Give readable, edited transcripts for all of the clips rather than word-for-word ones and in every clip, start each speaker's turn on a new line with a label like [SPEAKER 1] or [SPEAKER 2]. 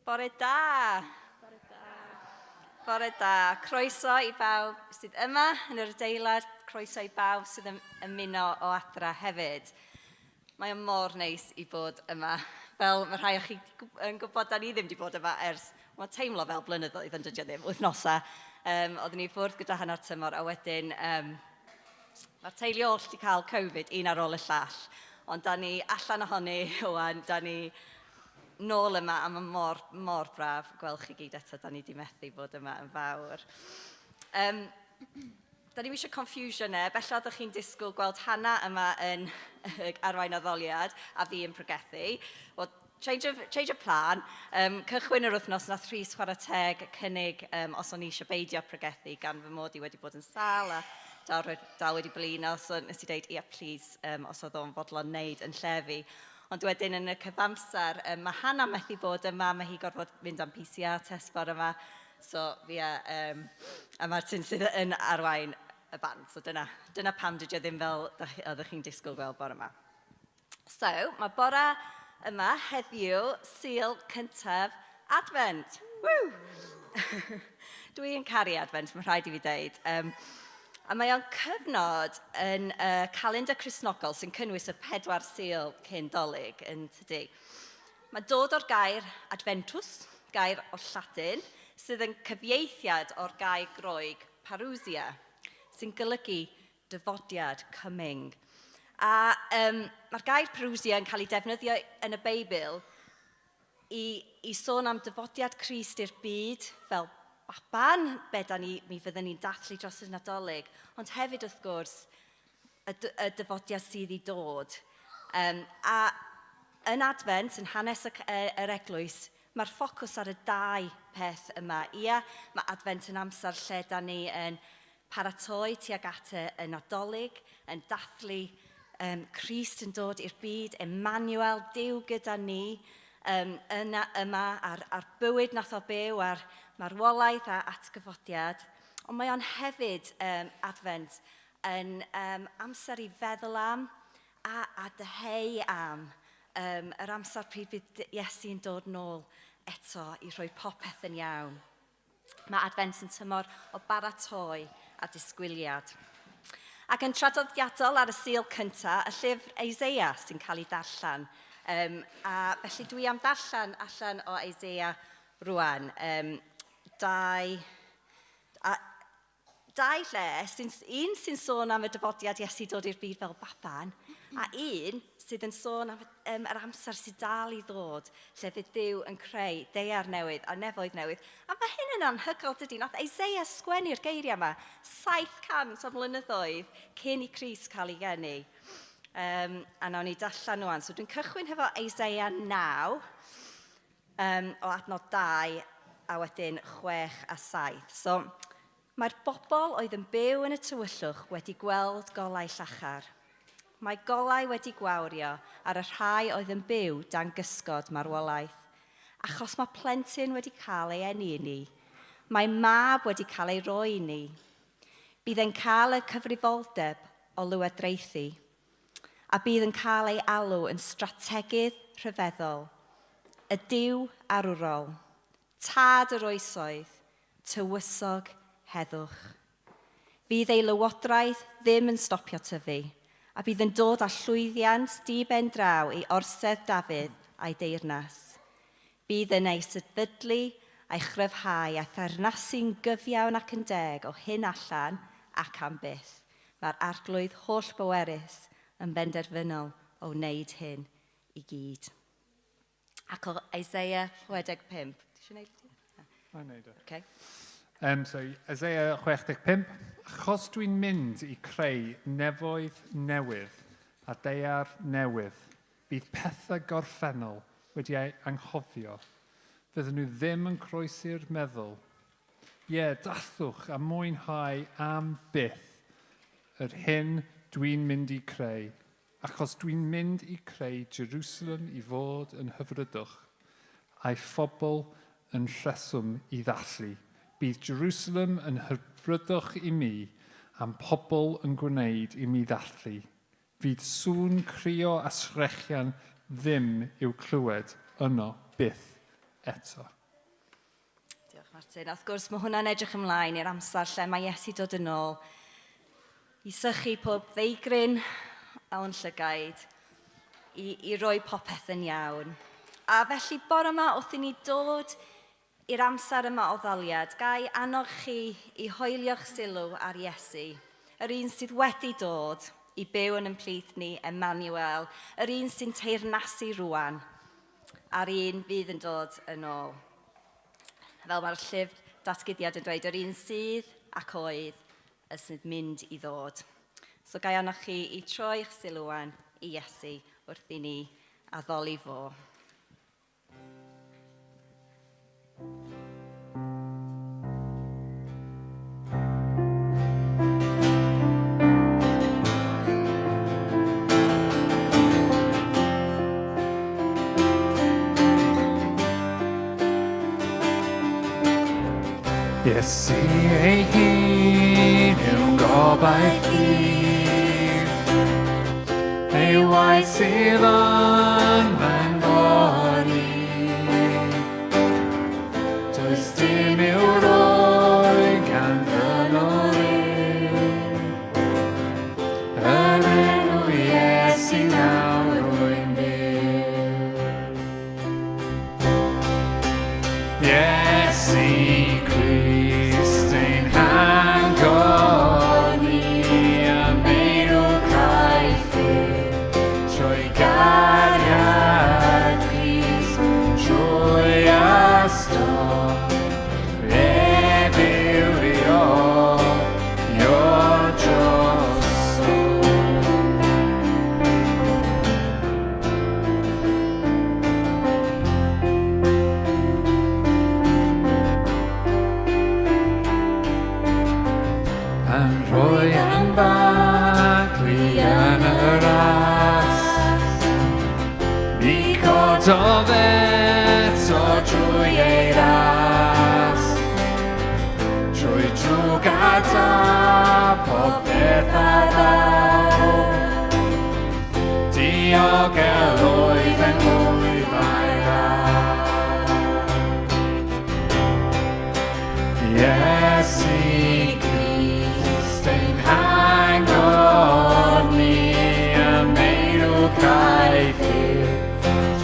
[SPEAKER 1] Bore da. Bore da. Croeso I bawb sydd yma yn yr adeilad, croeso I bawb sydd yn ymuno o adra hefyd. Mae o'n mor neis I bod yma. Fel mae rhai o chi yn gwybod, da ni ddim wedi bod yma ers, mae'n teimlo fel blynyddoedd yn dydio ddim, wythnosa. Oedden ni ffwrdd gyda hanner tymor, a wedyn mae'r teulu oll wedi cael Covid un ar ôl y llall. Ond da ni allan ohoni, wan, da ni nôl yma, a mae mor braf gweld chi gyd eto, da ni wedi methu bod yma yn fawr. Da ni eisiau confusion bella ydych chi'n disgwyl gweld Hannah yma yn arwain addoliad a fi yn pregethu. Well, change of plan. Cychwyn yr wythnos nath Rhys chwarae teg cynnig os o'n i eisiau beidio pregethu gan fy mod I wedi bod yn sal a dal wedi blino, so nes I dweud, yeah, please, os oedd o'n fodlon wneud yn llefi. Ond wedyn yn y cyfamser, mae Hannah methu bod yma, mae hi gorfod mynd am PCR test bore yma. So fi a Martin sydd yn arwain y band. So dyna pam dydio ddim fel oeddech chi'n disgwyl gweld bore yma. So, mae bore yma heddiw Sul cyntaf Advent. Woo! Dwi'n caru Advent, mae'n rhaid I fi dweud. A mae o'n cyfnod yn calendar Cristnogol sy'n cynnwys y 4 Sul cyn Dolig yn tydi. Mae dod o'r gair Adventus, gair o Lladin, sydd yn cyfieithiad o'r gair Groeg parousia, sy'n golygu dyfodiad, coming. A mae'r gair parousia yn cael ei defnyddio yn y Beibl I sôn am dyfodiad Crist i'r byd fel baban, mi fyddwn ni'n dathlu dros y Nadolig, ond hefyd wrth gwrs y dyfodiad sydd I dod. A yn Advent, yn hanes yr eglwys, mae'r ffocws ar y 2 peth yma. Ia, mae Advent yn amser lle da ni yn paratoi tuag at y Nadolig, yn dathlu Crist yn dod i'r byd, Emmanuel, Duw gyda ni, yma ar bywyd nath o byw, ar marwolaeth a atgyfodiad. Ond mae o'n hefyd Advent yn amser I feddwl am a dyheu am yr amser pryd bydd Iesu'n dod nôl eto I rhoi popeth yn iawn. Mae Advent yn tymor o baratoi a disgwyliad. Ac yn traddodiadol ar y Sul cyntaf, y llyfr Eseia sy'n cael ei darllen. A felly dwi am darllen allan o Eseia rwan. Dau lle, un sy'n sôn am y dyfodiad Iesu dod i'r byd fel baban, a un sydd yn sôn am yr amser sydd dal I ddod, lle fydd Duw yn creu deiar newydd a nefoedd newydd. A mae hyn yn anhygol dydy, nath Eseia sgwennu'r geiriau yma 700 o mlynyddoedd cyn I Crist cael ei geni. A nawn ni darllen nhw an. So dwi'n cychwyn hefo Eseia 9, o adnod 2, a wedyn 6 a 7. So, mae'r bobl oedd yn byw yn y tywyllwch wedi gweld golau llachar. Mae golau wedi gwawrio ar y rhai oedd yn byw dan gysgod marwolaeth. Achos mae plentyn wedi cael ei eni I ni. Mae mab wedi cael ei roi I ni. Bydd e'n cael y cyfrifoldeb o lywodraethu. A bydd yn cael ei alw yn strategedd rhyfeddol. Y Duw arwrol. Tad yr oesoedd. Tywysog heddwch. Bydd ei lywodraeth ddim yn stopio tyfu. A bydd yn dod â llwyddiant di-ben draw I orsedd Dafydd a'i deyrnas. Bydd yn ei sefydlu a'i chryfhau a tharnasu'n gyfiawn ac yn deg o hyn allan ac am byth. Mae'r arglwydd holl bwerus yn benderfynol o wneud hyn I gyd. Ac o Eseia 65. Ti eisiau gwneud ti?
[SPEAKER 2] I'll wneud it.
[SPEAKER 1] Okay.
[SPEAKER 2] So, Eseia 65, achos dwi'n mynd I creu nefoedd newydd a deiar newydd, bydd pethau gorffennol wedi ei anghofio. Fydden nhw ddim yn croesi'r meddwl. Dathwch a mwynhau am byth yr hyn dwi'n mynd I creu, achos dwi'n mynd I creu Jerusalem I fod yn hyfrydwch, a'i phobl yn rheswm I ddathlu. Bydd Jerusalem yn hyfrydwch I mi, am pobl yn gwneud I mi ddathlu. Fydd sŵn crio a srechian ddim i'w clywed yno byth eto.
[SPEAKER 1] Diolch Martin. Wrth gwrs mae hwnna'n edrych ymlaen i'r amser lle mae Iesu dod yn ôl i sychu pob ddeigryn awn llygaid, i roi popeth yn iawn. A felly bore yma wrth i ni dod i'r amser yma o ddaliad, gai annog chi i hoelio'ch sylw ar Iesu, yr un sydd wedi dod i byw yn plith ni, Emmanuel, yr un sy'n teyrnasu rwan, a'r un fydd yn dod yn ôl. Fel mae'r llyfr datguddiad yn dweud, yr un sydd ac oedd y sydd mynd i ddod. So gai annog chi i troi'ch sylwan i Iesu wrth i ni addoli fo.
[SPEAKER 2] Iesu ei hun yw gobaith hir, ei waith sydd yn fangori. Does dim i'w roi gan ddynol yr enw Iesu nawr rwy'n byw. Iesu Christ ein hangor ni a meirw caethyr trwy gariad Christ trwy ystod efyrio yw'r drosodd. Yn rhoi yn baglu yn y ras, ni cododd eto drwy ei ras, trwy drwg a da popeth a ddawr, diogel oedd yn hwyf a'i ras. Iesu Christ ein hangor ni a meirw caethyr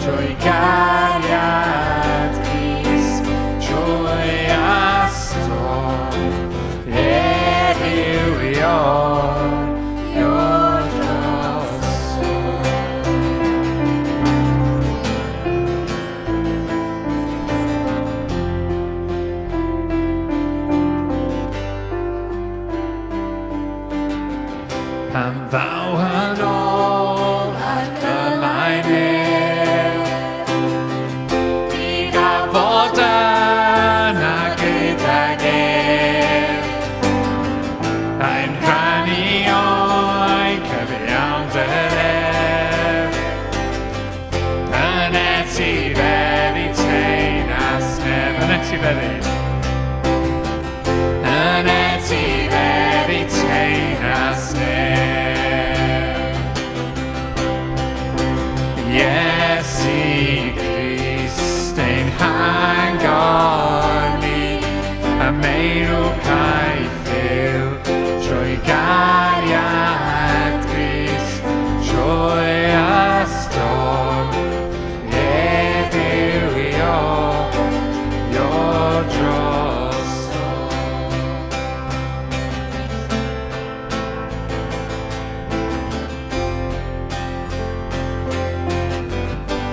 [SPEAKER 2] trwy gariad Christ trwy ystod efyrio yw'r drosodd. Am ddaw yn ôl ac ymlaen di gafod yna gydag ein rhannu o'i cyfiawnder yn etifeddi teyrnas nef, yn etifeddi teyrnas nef. Iesu Christ ein hangor ni a meirw caethyr trwy gariad Christ trwy ystod efyrio yw'r drosodd.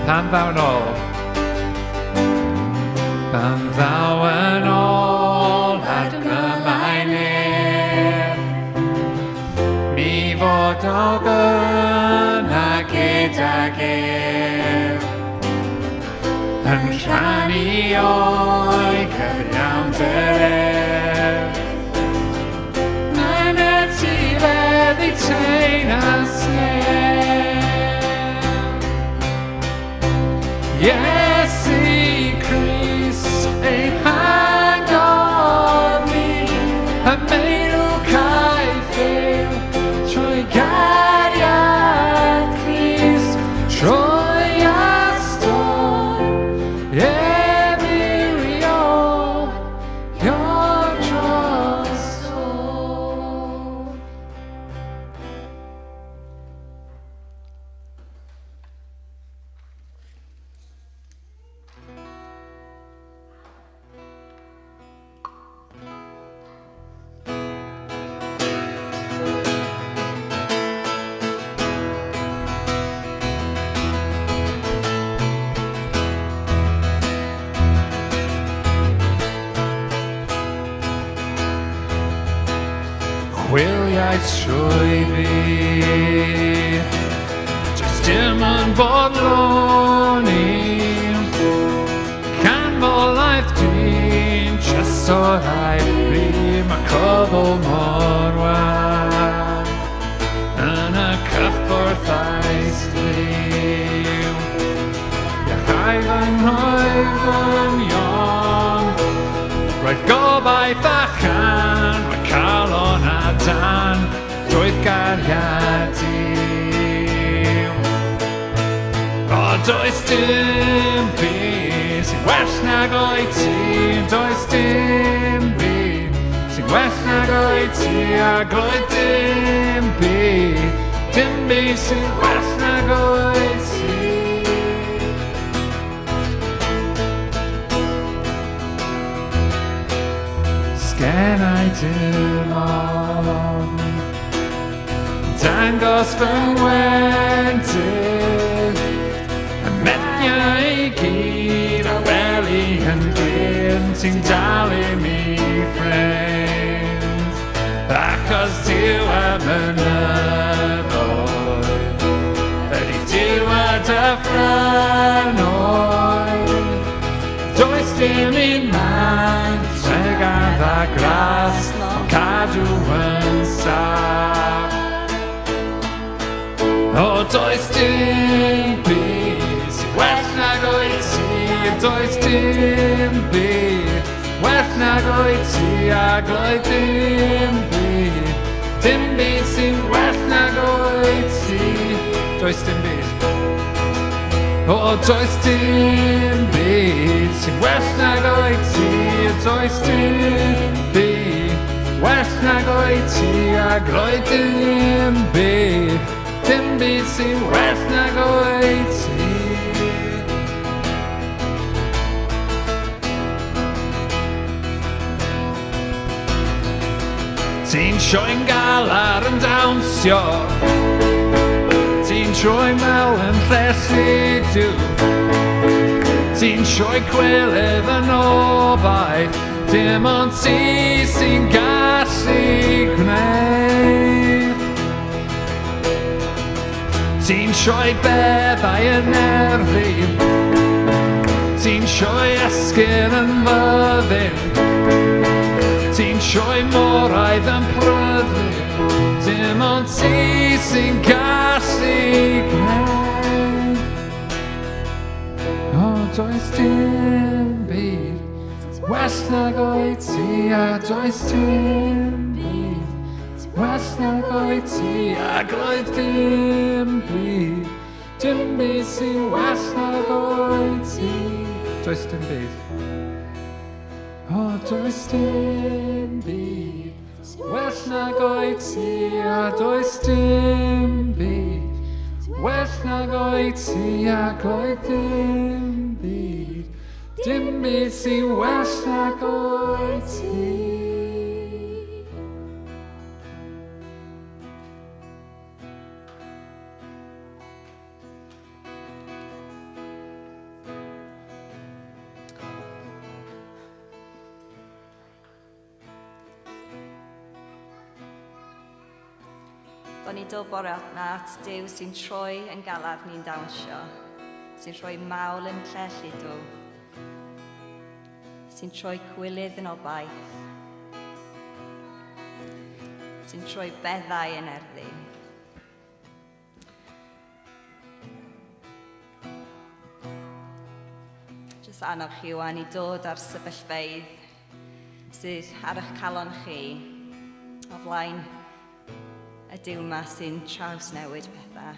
[SPEAKER 2] Pan ddaw yn ôl, pan ddaw yn ôl ac ymlaen mi fod o yna gydag yn rhannu o'i cyfiawnder yn etifeddi teyrnas Iesu Christ ein hangor ni a meirw caethyr trwy gariad Christ trwy ystod efyrio Chwiliais trwy fi, does dim yn bodloni, canmolaeth dwi'n just o'r rhaid fi, mae cobl mor wan yn y cyffwrdd ais liw. Iachau fy nghoeddynion, roedd gobaith a chan, mae calon a dan, drwy'r gariad i'w. O, does dim byd sy'n well nag o'i ti, does dim byd sy'n well nag o'i ti, ac oedd dim byd sy'n well nag o'i ti. Sgennai dim ond dangos fy ngwentydd, y methiau I gyd a weli yn glyn, ti'n dal I mi ffrind, achos diwedd mynyddoedd ydy diwedd y ffranoedd. Does dim un man tregadd a gras ond cadw yn saff. O, does dim byd sy'n well nag o'i ti, does dim byd well nag o'i ti, ac oedd dim byd sy'n well nag o'i ti. Does dim byd. O, does dim byd sy'n well nag o'i ti, does dim byd well nag o'i ti, ac oedd dim byd sy'n well nag o'i ti. Ti'n sioi'n galar yn dawnsio, ti'n troi mewn yn llesu diw, ti'n sioi gwylydd yn obaith, dim ond ti sy'n gallu gwneud. Ti'n sioi beddau yn erfi, ti'n sioi esgyn yn fyddin, ti'n sioi moraidd yn pryddin, dim ond ti sy'n gallu gwneud. O, does dim byd well nag o'i ti, a does dim byd well nag o'i ti, ac oedd dim byd sy'n well nag o'i ti. Does dim byd. O, does dim byd well nag o'i ti, a does dim byd well nag o'i ti, ac oedd dim byd sy'n well nag o'i ti.
[SPEAKER 1] Do'n ni'n dod bore at Duw sy'n troi yn galad ni'n dawnsio, sy'n rhoi mawl yn lle lludw, sy'n troi gwylydd yn obaith, sy'n troi beddau yn erddi. Jyst annog chi wan I dod ar sefyllfeydd sydd ar eich calon chi o flaen y Duw yma sy'n trawsnewid pethau.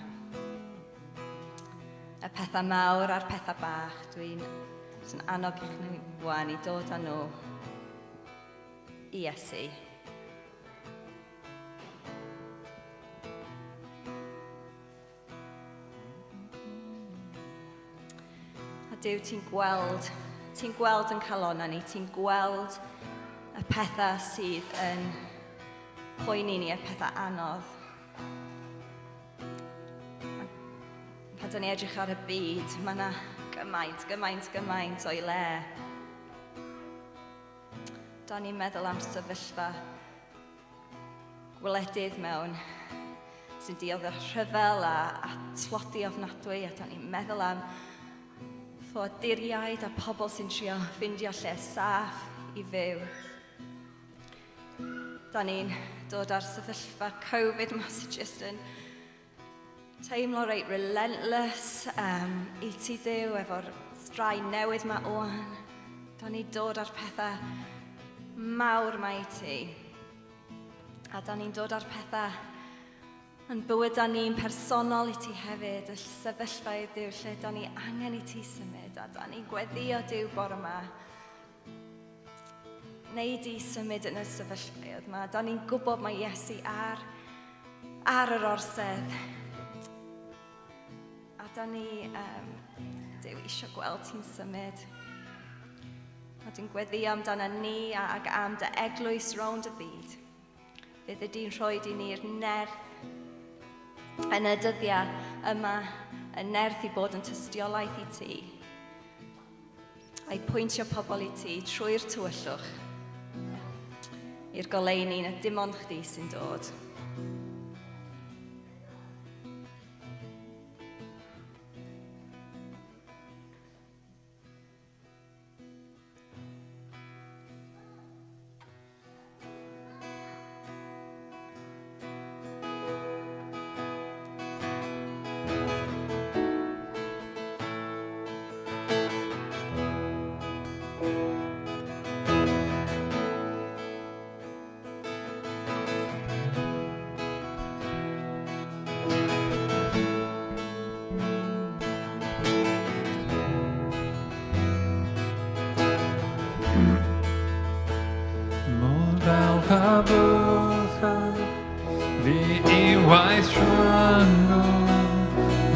[SPEAKER 1] Y pethau mawr a'r pethau bach, dwi'n annog i chi wan I dod â nhw I Iesu. A Duw, ti'n gweld yn calonna ni, ti'n gweld y pethau sydd yn poeni ni, y pethau anodd. Pan da ni edrych ar y byd, mae yna gymaint o'i le. Da ni'n meddwl am sefyllfa gwledydd mewn sy'n dioddef rhyfel a tlodi ofnadwy, a da ni'n meddwl am ffoaduriaid a pobl sy'n trio ffindio lle saff i fyw. Da ni'n dod ar sefyllfa Covid ma sy'n just yn teimlo reit relentless i ti Dduw efo'r straen newydd ma o'n. Da ni'n dod ar pethau mawr ma i ti. A da ni'n dod ar pethau yn bywyd ni'n personol i ti hefyd, y sefyllfa i Dduw lle da ni angen i ti symud, a da ni'n gweddio Dduw bore yma. Neud i symud yn y sefyllfaoedd yma. Da ni'n gwybod mae Iesu ar yr orsedd. A da ni, Dduw, eisiau gweld ti'n symud. A dwi'n gweddio amdana ni ac am dy eglwys rownd y byd. Fydd ydy'n rhoi i ni'r nerth yn y dyddiau yma, y nerth i bod yn tystiolaeth i ti. A'i pwyntio pobl i ti trwy'r tywyllwch. I'r goleuni na dim ond chdi sy'n dod.
[SPEAKER 2] Pabocha fi I waith rhannu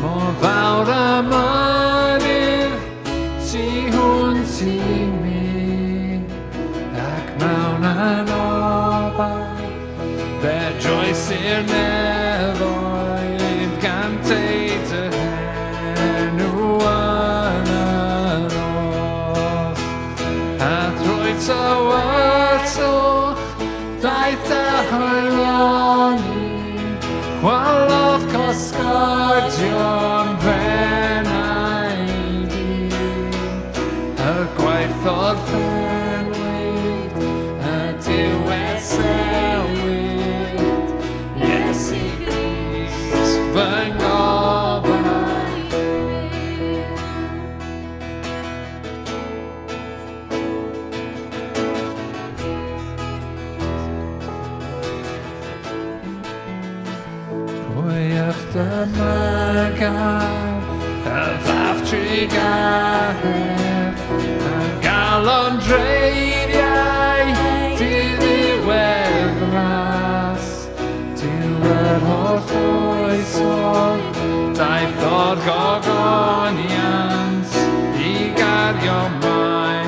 [SPEAKER 2] mor fawr a mynydd tu hwnt I mi ac mewn anofal fedroes i'r nefoedd gan deud y henw yn yr os a thrwy tywysl daeth dy hwyloni, gwalodd cosgodion fenau di. Y gwaith o'r fenwyd, y diwedd sewyd, Iesu Grist fy ngofal. Dyma gael y fath trigahef yn galon dreiriau diddiwedd ras diwedd holl oesol daeth o'r gogoniant I gario mai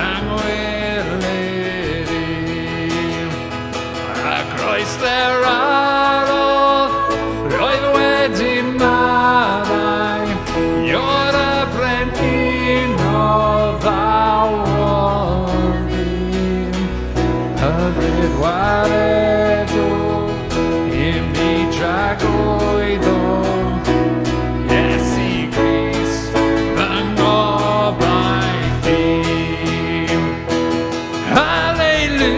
[SPEAKER 2] angwylir i'w a groes there roedd wedi maddau Yw'r y brenhin o ddawol ddim Hyfryd waredw I mi dragwyddo Iesu Grist fy ngobaith dim Hallelujah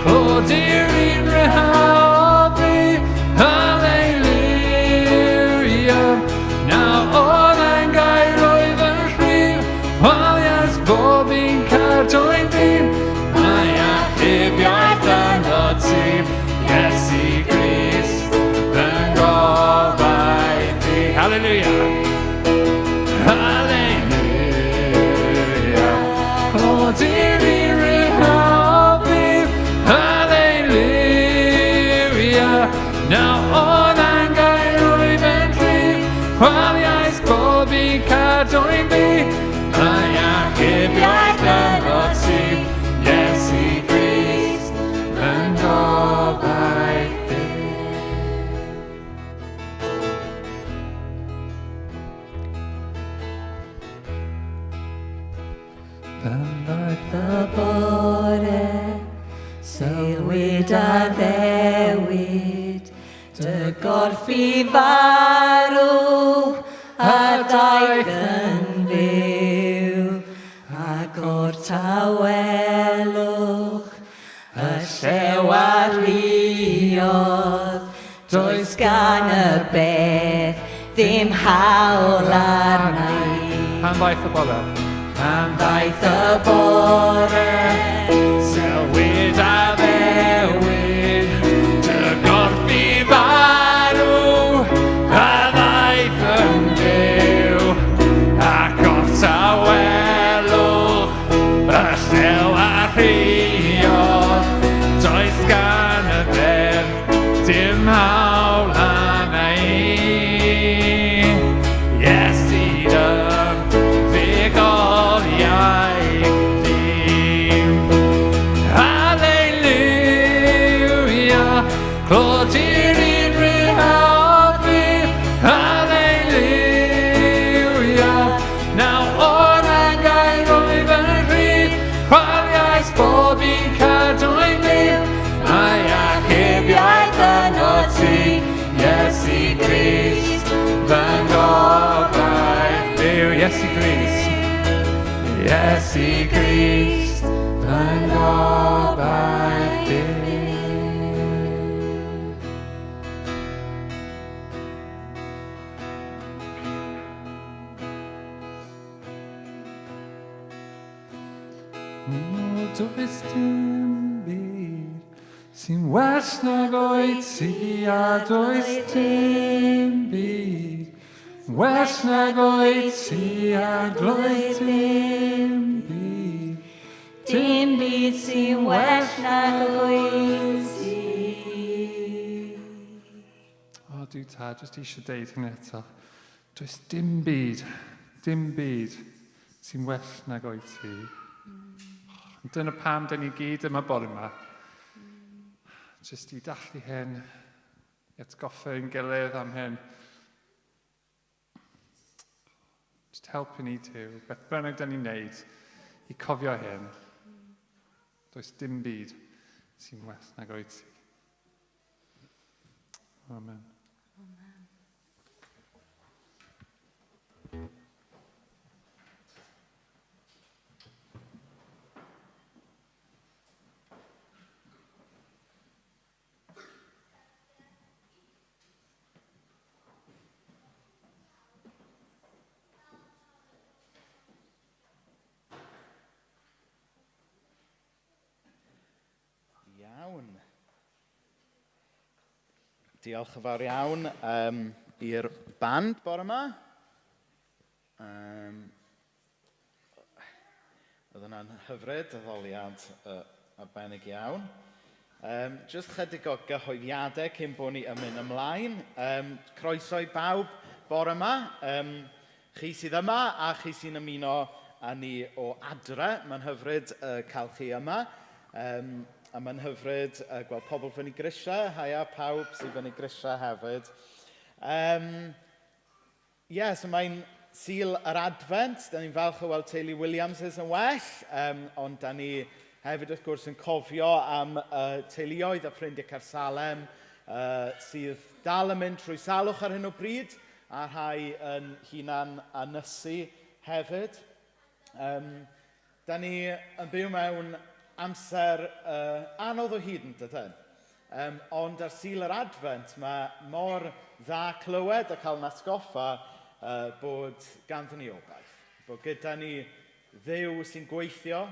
[SPEAKER 2] Clod i'r un rhaid Join me, mae achubiaeth yn dod sy'n Iesu Grist yn gobaith I. Hallelujah! Hallelujah! Clodir I ryhal fi Hallelujah! Nawr o'n angair rwyf yn rhyw Chwaliais bob I cadw'n fi Mae achubiaeth Pan ddaeth
[SPEAKER 1] y bore, seilwyd a ddewid, dy gorff i farw, a daeth yn fyw, ac o'r tawelwch, y llew a rhiodd, does gan y beth ddim hawl arna i.
[SPEAKER 2] Pan ddaeth y bore?
[SPEAKER 1] Pan ddaeth y bore,
[SPEAKER 2] Selwyd a ddewid, dy gorff i farw, a ddaeth yn fyw, ac o'r tawelwch, y llew a rhiodd, does gan y beth dim hawl arna i. Iesu dy fuddigoliaeth di. Hallelujah, clod i'r un rhywodd fi. Hallelujah, naw o'r angair oedd yn rhydd, chwaliais bob un cadwyn byw, mae achubiaeth yn o ti, Iesu Grist, fy ngobaith byw. Iesu Grist, Iesu Grist, fy ngobaith byw. Does dim byd sy'n well nag oed ti, a does dim byd well nag oed ti, a does dim byd.
[SPEAKER 1] dim byd sy'n well nag oed ti.
[SPEAKER 2] O, dwi ta, jyst eisiau deud hynny eto. Does dim byd sy'n well nag oed ti. Dyna pam dyn ni gyd yma bore yma. Jyst i dallu hyn, i atgoffa ein gilydd am hyn. Just helpu ni tiw, beth bynnag dyn ni'n neud, i cofio hyn. Does dim byd sy'n well nag oed ti. Amen.
[SPEAKER 3] Iawn. Diolch yn fawr iawn i'r band bore yma. Oedd yna'n hyfryd, y ddoliad arbennig iawn. Jyst chydig o gyhoeddiadau cyn bod ni yn mynd ymlaen. Croeso i bawb bore yma. Chi sydd yma a chi sy'n ymuno â ni o adre. Mae'n hyfryd cael chi yma. A mae'n hyfryd gweld pobl fyny grisiau, haia pawb sydd fyny grisiau hefyd. So mae'n Sul yr Advent, da ni'n falch o weld teulu Williamses yn well, ond da ni hefyd wrth gwrs yn cofio am teuluoedd a ffrindiau Caersalem sydd dal yn mynd trwy salwch ar hyn o bryd, a rhai yn hunan anysu hefyd. Da ni yn byw mewn amser anodd o hyd yn dydyn. Ond ar Sul yr Advent mae mor dda clywed a cael yn atgoffa bod ganddyn ni obaith. Bod gyda ni Dduw sy'n gweithio,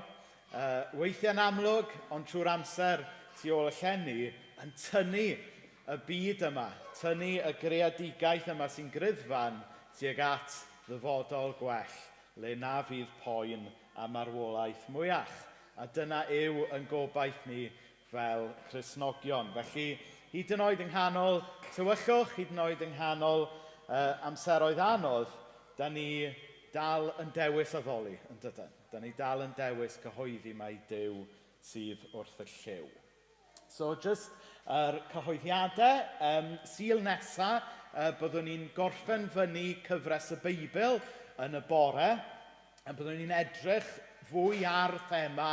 [SPEAKER 3] weithiau'n amlwg, ond trwy'r amser tu ôl y llenni, yn tynnu y byd yma, tynnu y greadigaeth yma sy'n gryddfan tuag at ddyfodol gwell, le na fydd poen a marwolaeth mwyach. A dyna yw yn gobaith ni fel Cristnogion. Felly, hyd yn oed yng nghanol tywyllwch, hyd yn oed yng nghanol amseroedd anodd, da ni dal yn dewis addoli, yn dydyn. Da ni dal yn dewis cyhoeddi mai Duw sydd wrth y lliw. So, just cyhoeddiadau, Sul nesa, byddwn ni'n gorffen fyny cyfres y Beibl yn y bore, a byddwn ni'n edrych fwy ar thema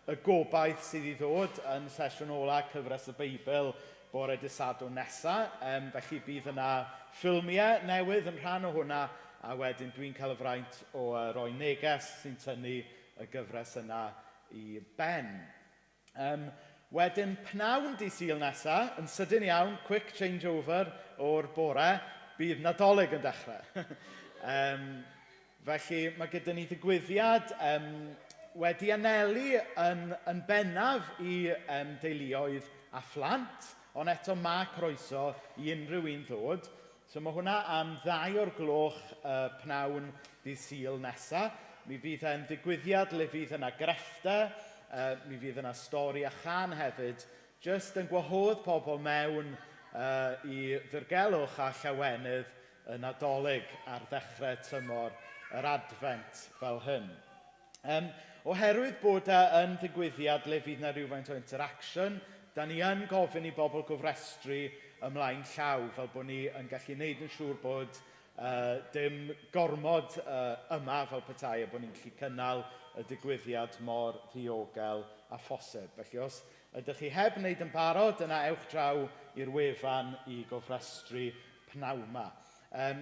[SPEAKER 3] y gobaith sydd i ddod yn sesiwn ola cyfres y Beibl bore Dydd Sadwrn nesaf. Felly bydd yna ffilmiau newydd yn rhan o hwnna, a wedyn dwi'n cael y fraint o roi neges sy'n tynnu y gyfres yna i ben. Wedyn, pnawn Dydd Sul nesaf, yn sydyn iawn, quick changeover o'r bore, bydd Nadolig yn dechrau. Felly, mae gyda ni ddigwyddiad wedi anelu yn bennaf i deuluoedd a phlant, ond eto mae croeso i unrhyw un ddod. So mae hwnna am 2 o'r gloch pnawn Dydd Sul nesaf. Mi fydd e'n ddigwyddiad le fydd yna grefftau, mi fydd yna stori a chan hefyd, jyst yn gwahodd pobl mewn i ddirgelwch a llawenydd y Nadolig ar ddechrau tymor yr Advent fel hyn. Oherwydd bod yn ddigwyddiad le fydd yna rhywfaint o interaction, da ni yn gofyn i bobl gofrestru ymlaen llaw, fel bod ni yn gallu gwneud yn siŵr bod dim gormod yma fel petai, a bod ni'n gallu cynnal y digwyddiad mor ddiogel a phosib. Felly, os ydych chi heb wneud yn barod, yna ewch draw i'r wefan i gofrestru pnawn yma.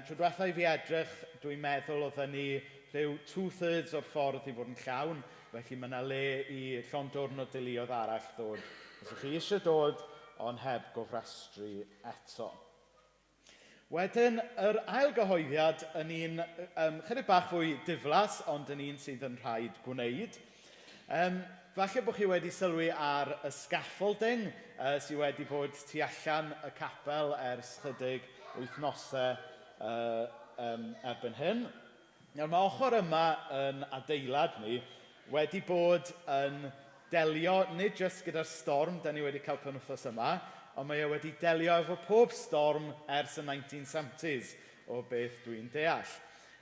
[SPEAKER 3] Tro diwethaf i fi edrych, dwi'n meddwl oedden ni rhyw 2/3 o'r ffordd i fod yn llawn, felly mae yna le i llondwrn o deuluoedd arall ddod. Os ydych chi eisiau dod, ond heb gofrestru eto. Wedyn, yr ail gyhoeddiad yn un chydig bach fwy diflas, ond yn un sydd yn rhaid gwneud. Falle bod chi wedi sylwi ar y scaffolding sydd wedi bod tu allan y capel ers chydig wythnosau erbyn hyn. Nawr, mae ochr yma yn adeilad ni wedi bod yn delio nid jyst gyda'r storm da ni wedi cael penwythnos yma, ond mae wedi delio efo pob storm ers y 1970s o beth dwi'n deall.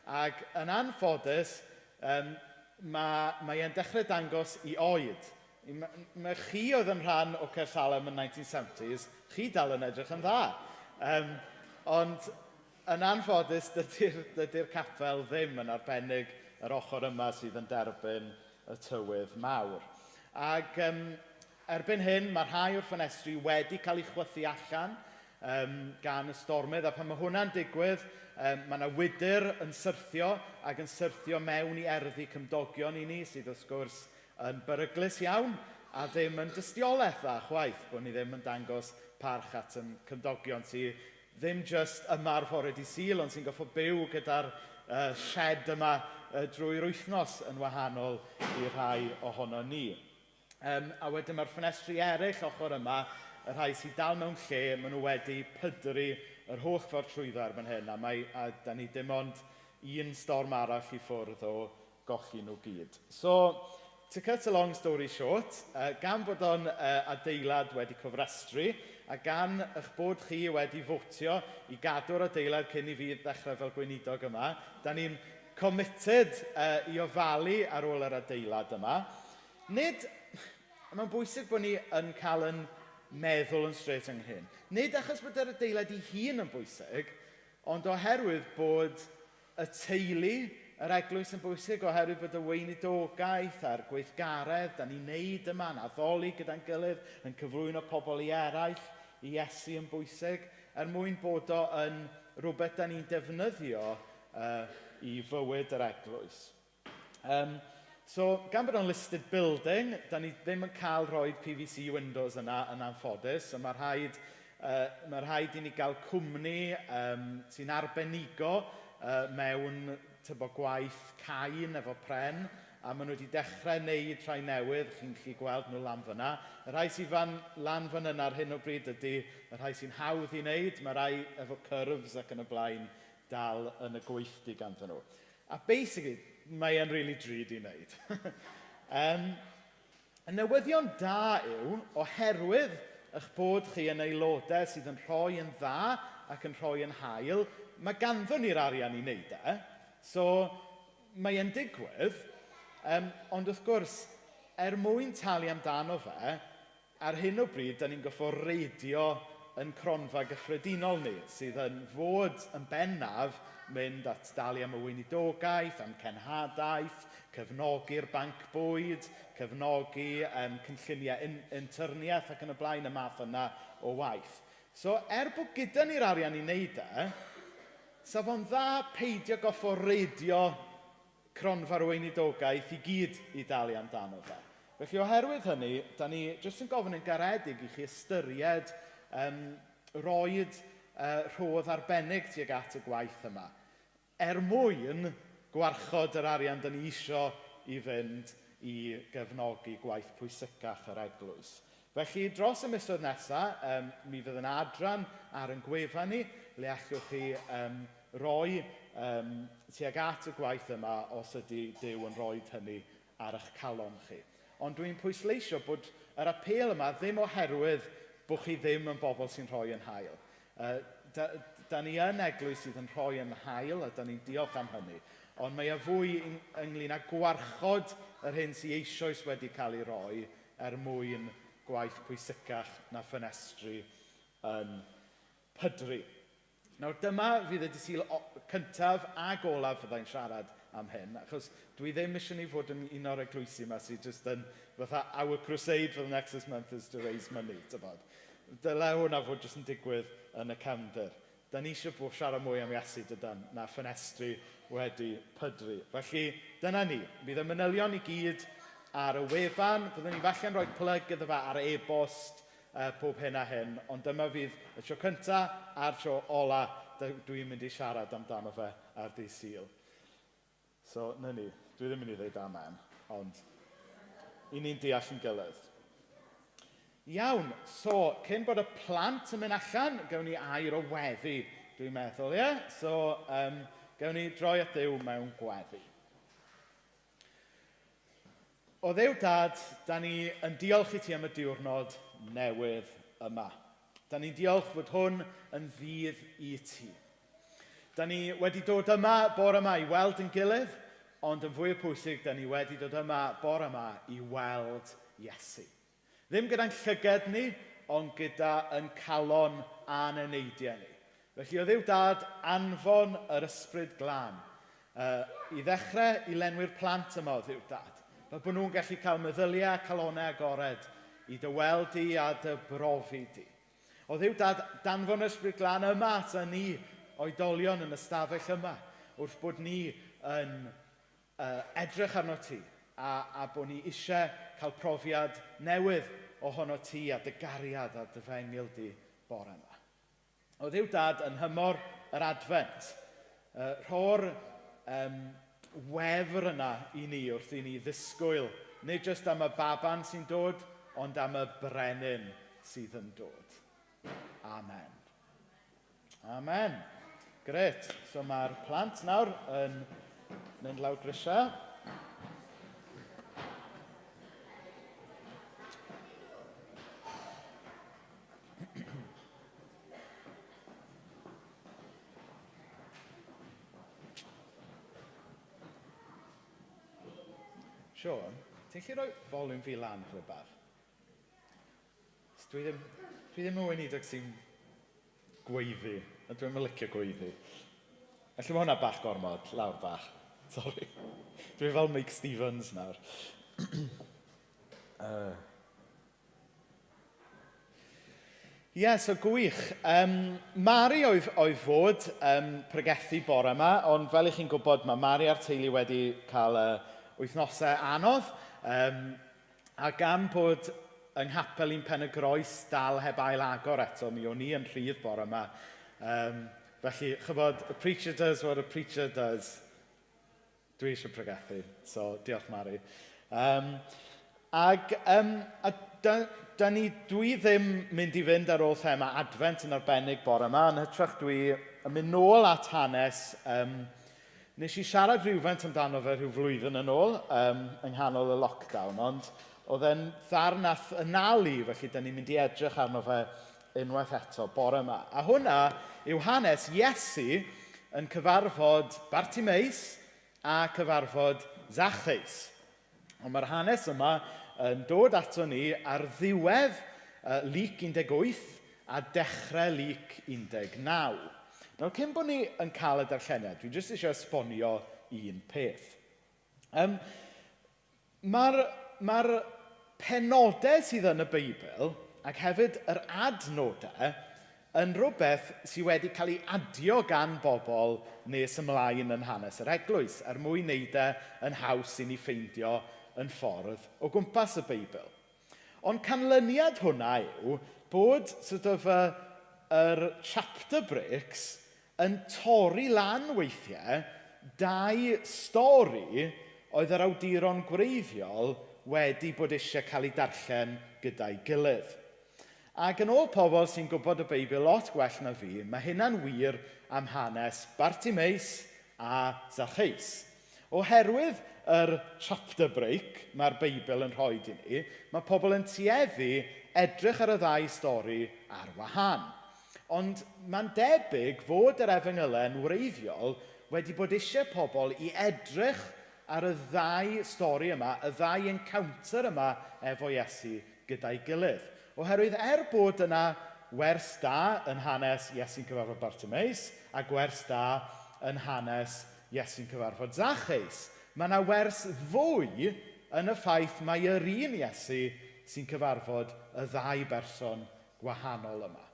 [SPEAKER 3] Ac yn anffodus, mae e'n dechrau dangos i oed. Mae chi oedd yn rhan o Cersalem yn 1970s, chi dal yn edrych yn dda. Ond yn anffodus, dydy'r capel ddim yn arbennig yr ochr yma sydd yn derbyn y tywydd mawr. Ac erbyn hyn, mae rhai o'r ffenestri wedi cael eu chwythu allan gan y stormydd, a pan mae hwnna'n digwydd, mae yna wydr yn syrthio ac yn syrthio mewn i erddi cymdogion i ni, sydd wrth gwrs yn beryglus iawn, a ddim yn dystiolaeth dda chwaith, bod ni ddim yn dangos parch at yn cymdogion sydd ddim jyst yma'r fore Dydd Sul, ond sy'n goffo byw gyda'r shed yma drwy'r wythnos yn wahanol i rhai ohono ni. A wedyn mae'r ffenestri eraill ochr yma, y rhai sydd dal mewn lle, maen nhw wedi pydru yr holl ffordd trwyddo erbyn hyn, a da ni dim ond un storm arall i ffwrdd o golli nhw gyd. So, to cut a long story short, gan bod o'n adeilad wedi cofrestru, a gan eich bod chi wedi fotio i gadw'r adeilad cyn i fi ddechrau fel gweinidog yma, da ni'n committed i ofalu ar ôl yr adeilad yma. Mae'n bwysig bod ni yn cael yn meddwl yn straight ynghyn. Nid achos bod yr adeilad ei hun yn bwysig, ond oherwydd bod y teulu, yr eglwys yn bwysig, oherwydd bod y weinidogaeth a'r gweithgaredd, da ni'n neud yma, yn addoli gyda'n gilydd, yn cyflwyno pobl i eraill, i Iesu yn bwysig, mwyn bod o yn rhywbeth da ni'n defnyddio i fywyd yr eglwys. So, gan bod o'n listed building, da ni ddim yn cael rhoi PVC windows yna yn anffodus, so mae rhaid i ni gael cwmni sy'n arbenigo mewn gwaith cain efo pren, a maen nhw wedi dechrau wneud rhai newydd, chi'n gallu gweld nhw lan fyna. Y rhai sy'n lan fyna ar hyn o bryd ydy y rhai sy'n hawdd i wneud, mae rhai efo curves ac yn y blaen dal yn y gweithdy ganddyn nhw. A basically, mae e'n really drud i wneud. Y newyddion da yw, oherwydd eich bod chi yn aelodau sydd yn rhoi yn dda ac yn rhoi yn hael, mae ganddon ni'r arian i wneud e. So, mae e'n digwydd, ond wrth gwrs, mwyn talu amdano fe, ar hyn o bryd, da ni'n goffo reidio yn cronfa gyffredinol ni, sydd yn fod yn bennaf mynd at dalu am y weinidogaeth, am cenhadaeth, cefnogi'r banc bwyd, cefnogi cynlluniau interniaeth ac yn y blaen y math yna o waith. So, bod gyda ni'r arian i wneud sa fo'n dda peidio goffo redio cronfa'r weinidogaeth i gyd i dalu amdano fe. Felly oherwydd hynny, da ni jyst yn gofyn yn garedig i chi ystyried roed rhodd arbennig tuag at y gwaith yma. Mwyn gwarchod yr arian da ni isio i fynd i gefnogi gwaith pwysicach yr eglwys. Felly, dros y misoedd nesaf, mi fydd yn adran ar yn gwefan ni, le allwch chi roi tuag at y gwaith yma os ydy Duw yn rhoi hynny ar eich calon chi. Ond dwi'n pwysleisio bod yr apel yma ddim oherwydd bod chi ddim yn bobl sy'n rhoi yn hael. Da ni yn eglwys sydd yn rhoi yn hael, a da ni'n diolch am hynny. Ond mae fwy ynglyn â gwarchod yr hyn sy'n eisoes wedi cael ei roi mwyn gwaith pwysicach na ffenestri yn Pydru. Nawr, dyma fydd y Dydd Sul cyntaf a olaf fyddai'n siarad am hyn, achos dwi ddim eisiau ni fod yn un o'r eglwysi yma sydd jyst yn fatha our crusade for the next 6 months is to raise money, tybod. Dyle hwnna fod jyst yn digwydd yn y cefndir. Da ni eisiau bod siarad mwy am Iesu dydan, na ffenestri wedi Pydru. Felly, dyna ni. Bydd y manylion i gyd ar y wefan. Byddwn ni falle'n rhoi plug iddo fe ar e-bost pob hyn a hyn. Ond dyma fydd y tro cyntaf a'r tro ola dwi'n mynd i siarad amdano fe ar Dydd Sul. So, na ni. Dwi ddim yn mynd i ddweud amen, ond i ni'n deall yn gilydd. Iawn, so, cyn bod y plant yn mynd allan, gawn ni air o weddi, dwi'n meddwl, ie? So, gawn ni droi at Duw mewn gweddi. O Dduw Dad, da ni yn diolch i ti am y diwrnod newydd yma. Da ni'n diolch fod hwn yn ddydd i ti. Da ni wedi dod yma bore yma i weld yn gilydd, ond yn fwy o pwysig, da ni wedi dod yma bore yma i weld Iesu. Ddim gyda'n llyged ni, ond gyda yn calon a'n eneidiau ni. Felly o Dduw Dad, anfon yr ysbryd glân. I ddechrau i lenwi'r plant yma o Dduw Dad. Fel bod nhw'n gallu cael meddyliau, calonau agored i dy weld di a dy brofi di. O Dduw Dad, danfon ysbryd glân yma ata ni oedolion yn y stafell yma, wrth bod ni yn edrych arno ti a bod ni eisiau cael profiad newydd ohono ti a dy gariad a dy fengil di bore yma. O Dduw Dad, yn hymor yr advent, rho'r wefr yna i ni wrth i ni ddisgwyl, nid jyst am y baban sy'n dod, ond am y brenin sydd yn dod. Amen. Amen. Gret. So mae'r plant nawr yn mynd lawr grisiau. Sean, ti'n gallu rhoi volume fi lan chydig bach? Dwi ddim yn weinidog sy'n gweiddi, a dwi'n licio gweiddi. Felly mae hwnna bach gormod, lawr bach. Sorry. Dwi fel Mike Stevens nawr. So gwych. Mari oedd fod pregethu bore yma, ond fel i chi'n gwybod, mae Mari a'r teulu wedi cael wythnosau anodd, a gan bod yng Nghapel un Pen y Groes dal heb ail agor eto, mi o'n i yn rhydd bore yma. Felly, chybod, a preacher does what a preacher does. Dwi eisiau pregethu, so diolch Mari. Dwi ddim mynd i fynd ar ôl thema Advent yn arbennig bore yma, yn hytrach dwi yn mynd nôl at hanes. Nes i siarad rhywfaint amdano fe rhyw flwyddyn yn ôl, yng nghanol y lockdown, ond oedd e'n ddarnath ynalu, felly da ni'n mynd i edrych arno fe unwaith eto bore yma. A hwnna yw hanes Iesu yn cyfarfod Bartimeus a cyfarfod Zaccheus. Ond mae'r hanes yma yn dod ato ni ar ddiwedd Luc 18 a dechrau Luc 19. Nawr, cyn bod ni yn cael y darlleniad, dwi jyst eisiau esbonio un peth. Mae'r penodau sydd yn y Beibl, ac hefyd yr adnodau, yn rhywbeth sydd wedi cael ei adio gan bobl nes ymlaen yn hanes yr eglwys, mwyn wneud yn haws i ni ffeindio yn ffordd o gwmpas y Beibl. Ond canlyniad hwnna yw bod yr chapter breaks yn torri lan weithiau 2 stori oedd yr awduron gwreiddiol wedi bod eisiau cael ei darllen gyda'i gilydd. Ac yn ôl pobl sy'n gwybod y Beibl lot gwell na fi, mae hynna'n wir am hanes Bartimeus a Zaccheus. Oherwydd yr chapter break mae'r Beibl yn rhoi i ni, mae pobl yn tueddu edrych ar y 2 stori ar wahân. Ond mae'n debyg fod yr Efengylau wreiddiol wedi bod eisiau pobl i edrych ar y 2 stori yma, y 2 encounter yma efo Iesu gyda'i gilydd. Oherwydd bod yna wers da yn hanes Iesu'n cyfarfod Bartimeus a gwers da yn hanes Iesu'n cyfarfod Zaccheus, mae yna wers fwy yn y ffaith mae yr un Iesu sy'n cyfarfod y 2 berson gwahanol yma.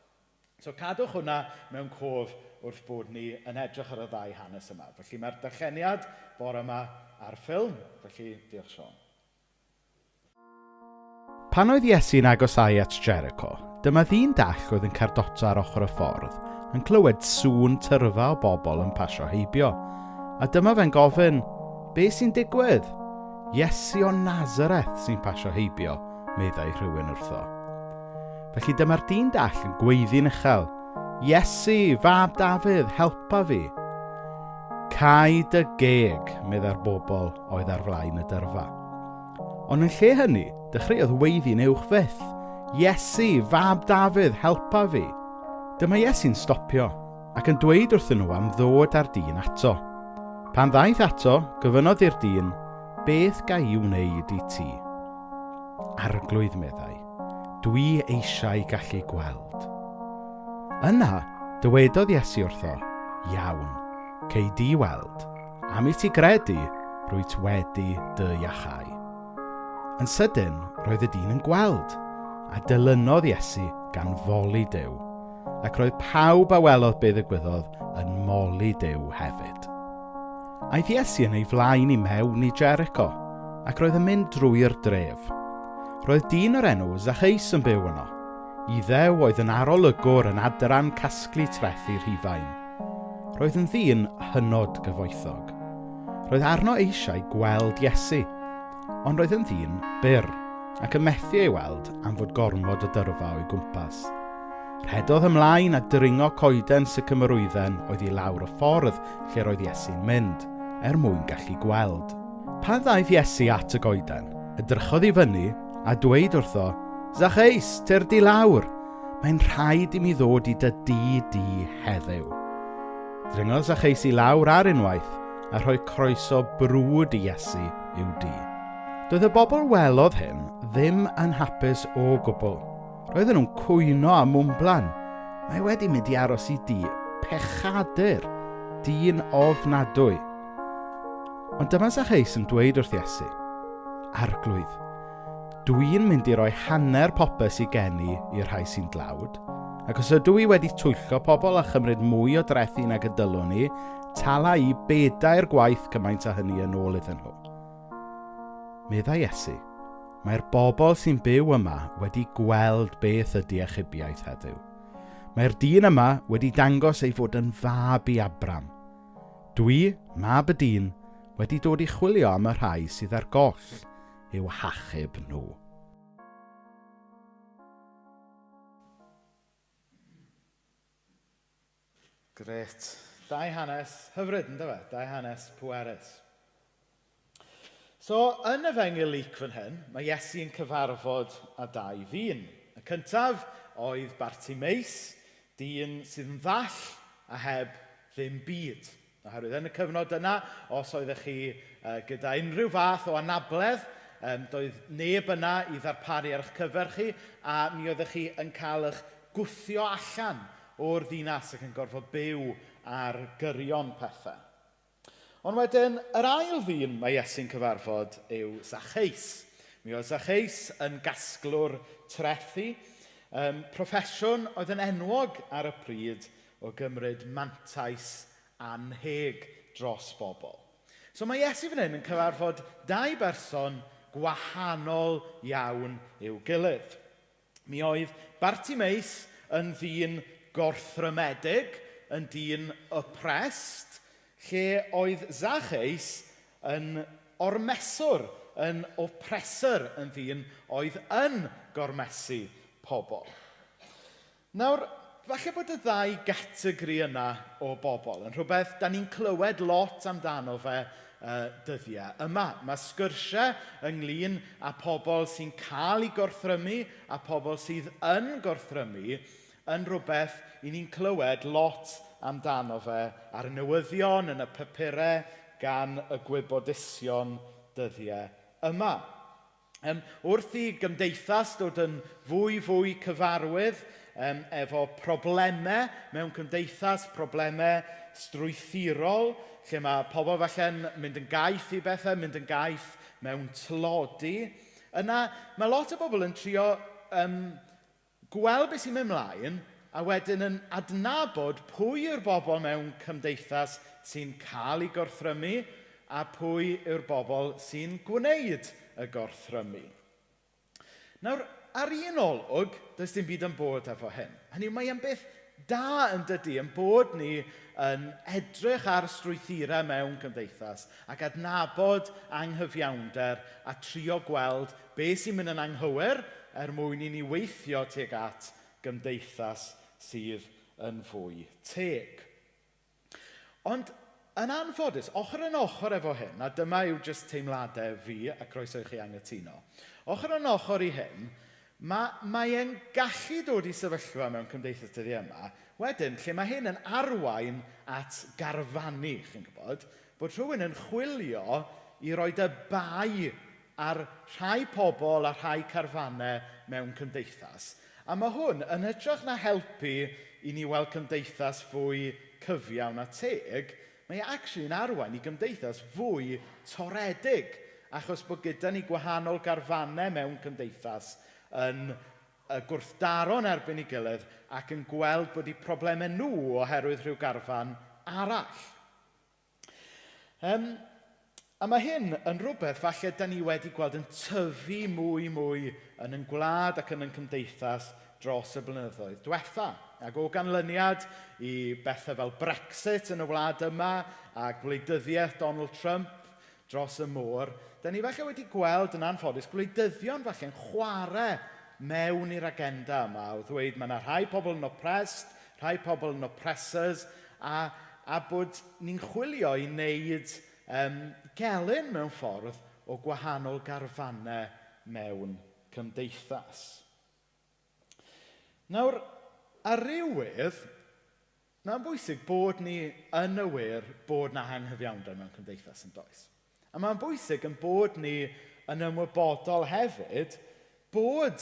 [SPEAKER 3] So cadwch hwnna mewn cof wrth bod ni yn edrych ar y 2 hanes yma. Felly mae'r darlleniad bore yma ar ffilm. Felly, diolch Sean.
[SPEAKER 4] Pan oedd Iesu'n agosau at Jericho, dyma ddyn dall oedd yn cerdota ar ochr y ffordd, yn clywed sŵn tyrfa o bobl yn pasio heibio. A dyma fe'n gofyn, be sy'n digwydd? Iesu o Nazareth sy'n pasio heibio, meddai rhywun wrtho. Felly dyma'r dyn dall yn gweiddi'n uchel, Iesu, fab Dafydd, helpa fi. Cai dy geg, meddai'r bobl oedd ar flaen y dyrfa. Ond yn lle hynny, dechreuodd weiddi'n uwch fyth, Iesu, fab Dafydd, helpa fi. Dyma Iesu'n stopio, ac yn dweud wrthyn nhw am ddod â'r dyn ato. Pan ddaeth ato, gofynodd i'r dyn, beth gai i'w wneud i ti? Arglwydd meddai, dwi eisiau gallu gweld. Yna, dywedodd Iesu wrtho, iawn, cei di weld, am i ti gredu, rwyt wedi dy iachau. Yn sydyn, roedd y dyn yn gweld, a dilynodd Iesu gan foli Duw, ac roedd pawb a welodd be ddigwyddodd yn moli Duw hefyd. Aeth Iesu yn ei flaen i mewn i Jericho, ac roedd yn mynd drwy'r dref. Roedd dyn o'r enw Zaccheus yn byw yno. Iddew oedd yn arolygwr yn adran casglu trethu Rhufain. Roedd yn ddyn hynod gyfoethog. Roedd arno eisiau gweld Iesu, ond roedd yn ddyn byr, ac yn methu ei weld am fod gormod o dyrfa o'i gwmpas. Rhedodd ymlaen a dringo coeden sycamorwydden oedd i lawr y ffordd lle roedd Iesu'n mynd, mwyn gallu gweld. Pan ddaeth Iesu at y goeden, edrychodd i fyny a dweud wrtho, Zaccheus, tyr di lawr, mae'n rhaid i mi ddod i dy di heddiw. Dringodd Zaccheus i lawr ar unwaith a rhoi croeso brwd i Iesu i'w di. Doedd y bobl welodd hyn ddim yn hapus o gwbl. Roedden nhw'n cwyno am mwmblan. Mae wedi mynd i aros i di pechadur, dyn ofnadwy. Ond dyma Zaccheus yn dweud wrth Iesu, arglwydd, dwi'n mynd i roi hanner popeth i geni i'r rhai sy'n dlawd, ac os ydw i wedi twyllo pobl a chymryd mwy o drethu nag y dylwn ni, tala i 4 gwaith cymaint â hynny yn ôl iddyn nhw. Meddai Iesu, mae'r bobl sy'n byw yma wedi gweld beth ydy achubiaeth heddiw. Mae'r dyn yma wedi dangos ei fod yn fab i Abram. Dwi, mab y dyn, wedi dod i chwilio am y rhai sydd ar goll i'w hachub nhw.
[SPEAKER 3] Gret. 2 hanes hyfryd, ynddo fe? 2 hanes pwerus. So, yn y Efengyl Luc fan hyn, mae Iesu'n cyfarfod â 2 ddyn. Y cyntaf oedd Bartimeus, dyn sydd yn ddall a heb ddim byd. Oherwydd yn y cyfnod yna, os oeddech chi gyda unrhyw fath o anabledd, doedd neb yna i ddarparu ar eich cyfer chi, a mi oeddech chi yn cael eich gwthio allan o'r ddinas ac yn gorfod byw ar gyrion pethau. Ond wedyn, yr ail ddyn mae Iesu'n cyfarfod yw Zaccheus. Mi oedd Zaccheus yn gasglwr trethu, proffesiwn oedd yn enwog ar y pryd o gymryd mantais anheg dros bobl. So mae Iesu fan hyn yn cyfarfod dau berson gwahanol iawn i'w gilydd. Mi oedd Bartimeus yn ddyn gorthrymedig, yn dyn oppressed, lle oedd Zaccheus yn ormeswr, yn oppressor, yn ddyn oedd yn gormesu pobl. Nawr, falle bod y ddau gategori yna o bobl yn rhywbeth da ni'n clywed lot amdano fe dyddiau yma. Mae sgyrsiau ynglyn â pobl sy'n cael eu gorthrymu a pobl sydd yn gorthrymu yn rhywbeth i ni'n clywed lot amdano fe ar y newyddion, yn y papurau, gan y gwybodaethon dyddiau yma. Wrth i gymdeithas dod yn fwy cyfarwydd efo problemau mewn cymdeithas, problemau strwythurol, lle mae pobl falle'n mynd yn gaeth i bethau, mynd yn gaeth mewn tlodi. Yna, mae lot o bobl yn trio gweld beth sy'n mynd mlaen, a wedyn yn adnabod pwy yw'r bobl mewn cymdeithas sy'n cael eu gorthrymu a pwy yw'r bobl sy'n gwneud y gorthrymu. Nawr, ar un olwg, does dim byd yn bod efo hyn. Hynny yw, mae e'n beth da yn dydy, yn bod ni yn edrych ar strwythurau mewn cymdeithas ac adnabod anghyfiawnder a trio gweld beth sy'n mynd yn anghywir mwyn i ni weithio tuag at gymdeithas sydd yn fwy teg. Ond yn anffodus, ochr yn ochr efo hyn, a dyma yw jyst teimladau fi a croeso i chi anghytuno, ochr yn ochr i hyn, mae e'n gallu dod i sefyllfa mewn cymdeithas dyddiau yma, wedyn lle mae hyn yn arwain at garfannu, chi'n gwybod, bod rhywun yn chwilio i roed y bai ar rhai pobl a rhai carfannau mewn cymdeithas. A mae hwn yn hytrach na helpu i ni weld cymdeithas fwy cyfiawn a teg, mae actually yn arwain i gymdeithas fwy toredig, achos bod gyda ni gwahanol garfannau mewn cymdeithas yn gwrthdaro'n erbyn ei gilydd ac yn gweld bod eu problemau nhw oherwydd rhyw garfan arall. A mae hyn yn rhywbeth falle da ni wedi gweld yn tyfu mwy yn ein gwlad ac yn ein cymdeithas dros y blynyddoedd diwetha. Ac o ganlyniad i bethau fel Brexit yn y wlad yma a gwleidyddiaeth Donald Trump dros y môr, da ni falle wedi gweld yn anffodus gwleidyddion falle'n chwarae mewn i'r agenda yma o ddweud mae yna rhai pobl yn oppressed, rhai pobl yn oppressors a bod ni'n chwilio i wneud gelyn mewn ffordd o gwahanol garfannau mewn cymdeithas. Nawr, ar rywydd, mae'n bwysig bod ni yn awyr bod na anghyfiawnder mewn cymdeithas yn does. A mae'n bwysig yn bod ni yn ymwybodol hefyd bod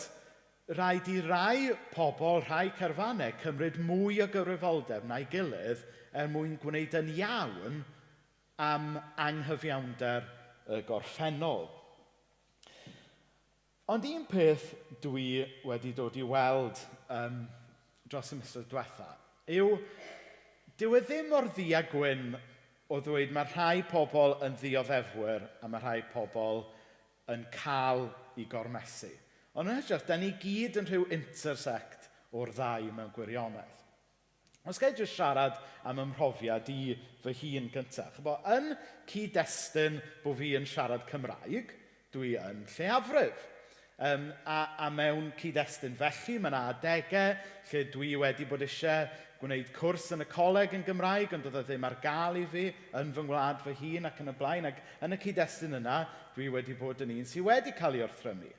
[SPEAKER 3] rhaid i rai pobl, rhai carfannau cymryd mwy o gyfrifoldeb na'i gilydd mwyn gwneud yn iawn am anghyfiawnder y gorffennol. Ond un peth dwi wedi dod i weld dros y misoedd diwetha yw, dyw e ddim mor ddu a gwyn o ddweud mae rhai pobl yn ddioddefwyr a mae rhai pobl yn cael eu gormesu. Ond yn hytrach, da ni gyd yn rhyw intersect o'r ddau mewn gwirionedd. Os gael jyst siarad am ymhrofiad i fy hun gyntaf. Yn cyd-destun bod fi yn siarad Cymraeg, dwi yn lleiafrif. A mewn cyd-destun felly, mae yna adegau lle dwi wedi bod eisiau gwneud cwrs yn y coleg yn Gymraeg, ond oedd e ddim ar gael i fi yn fy ngwlad fy hun ac yn y blaen. Ac yn y cyd-destun yna, dwi wedi bod yn un sydd wedi cael ei wrthrymu.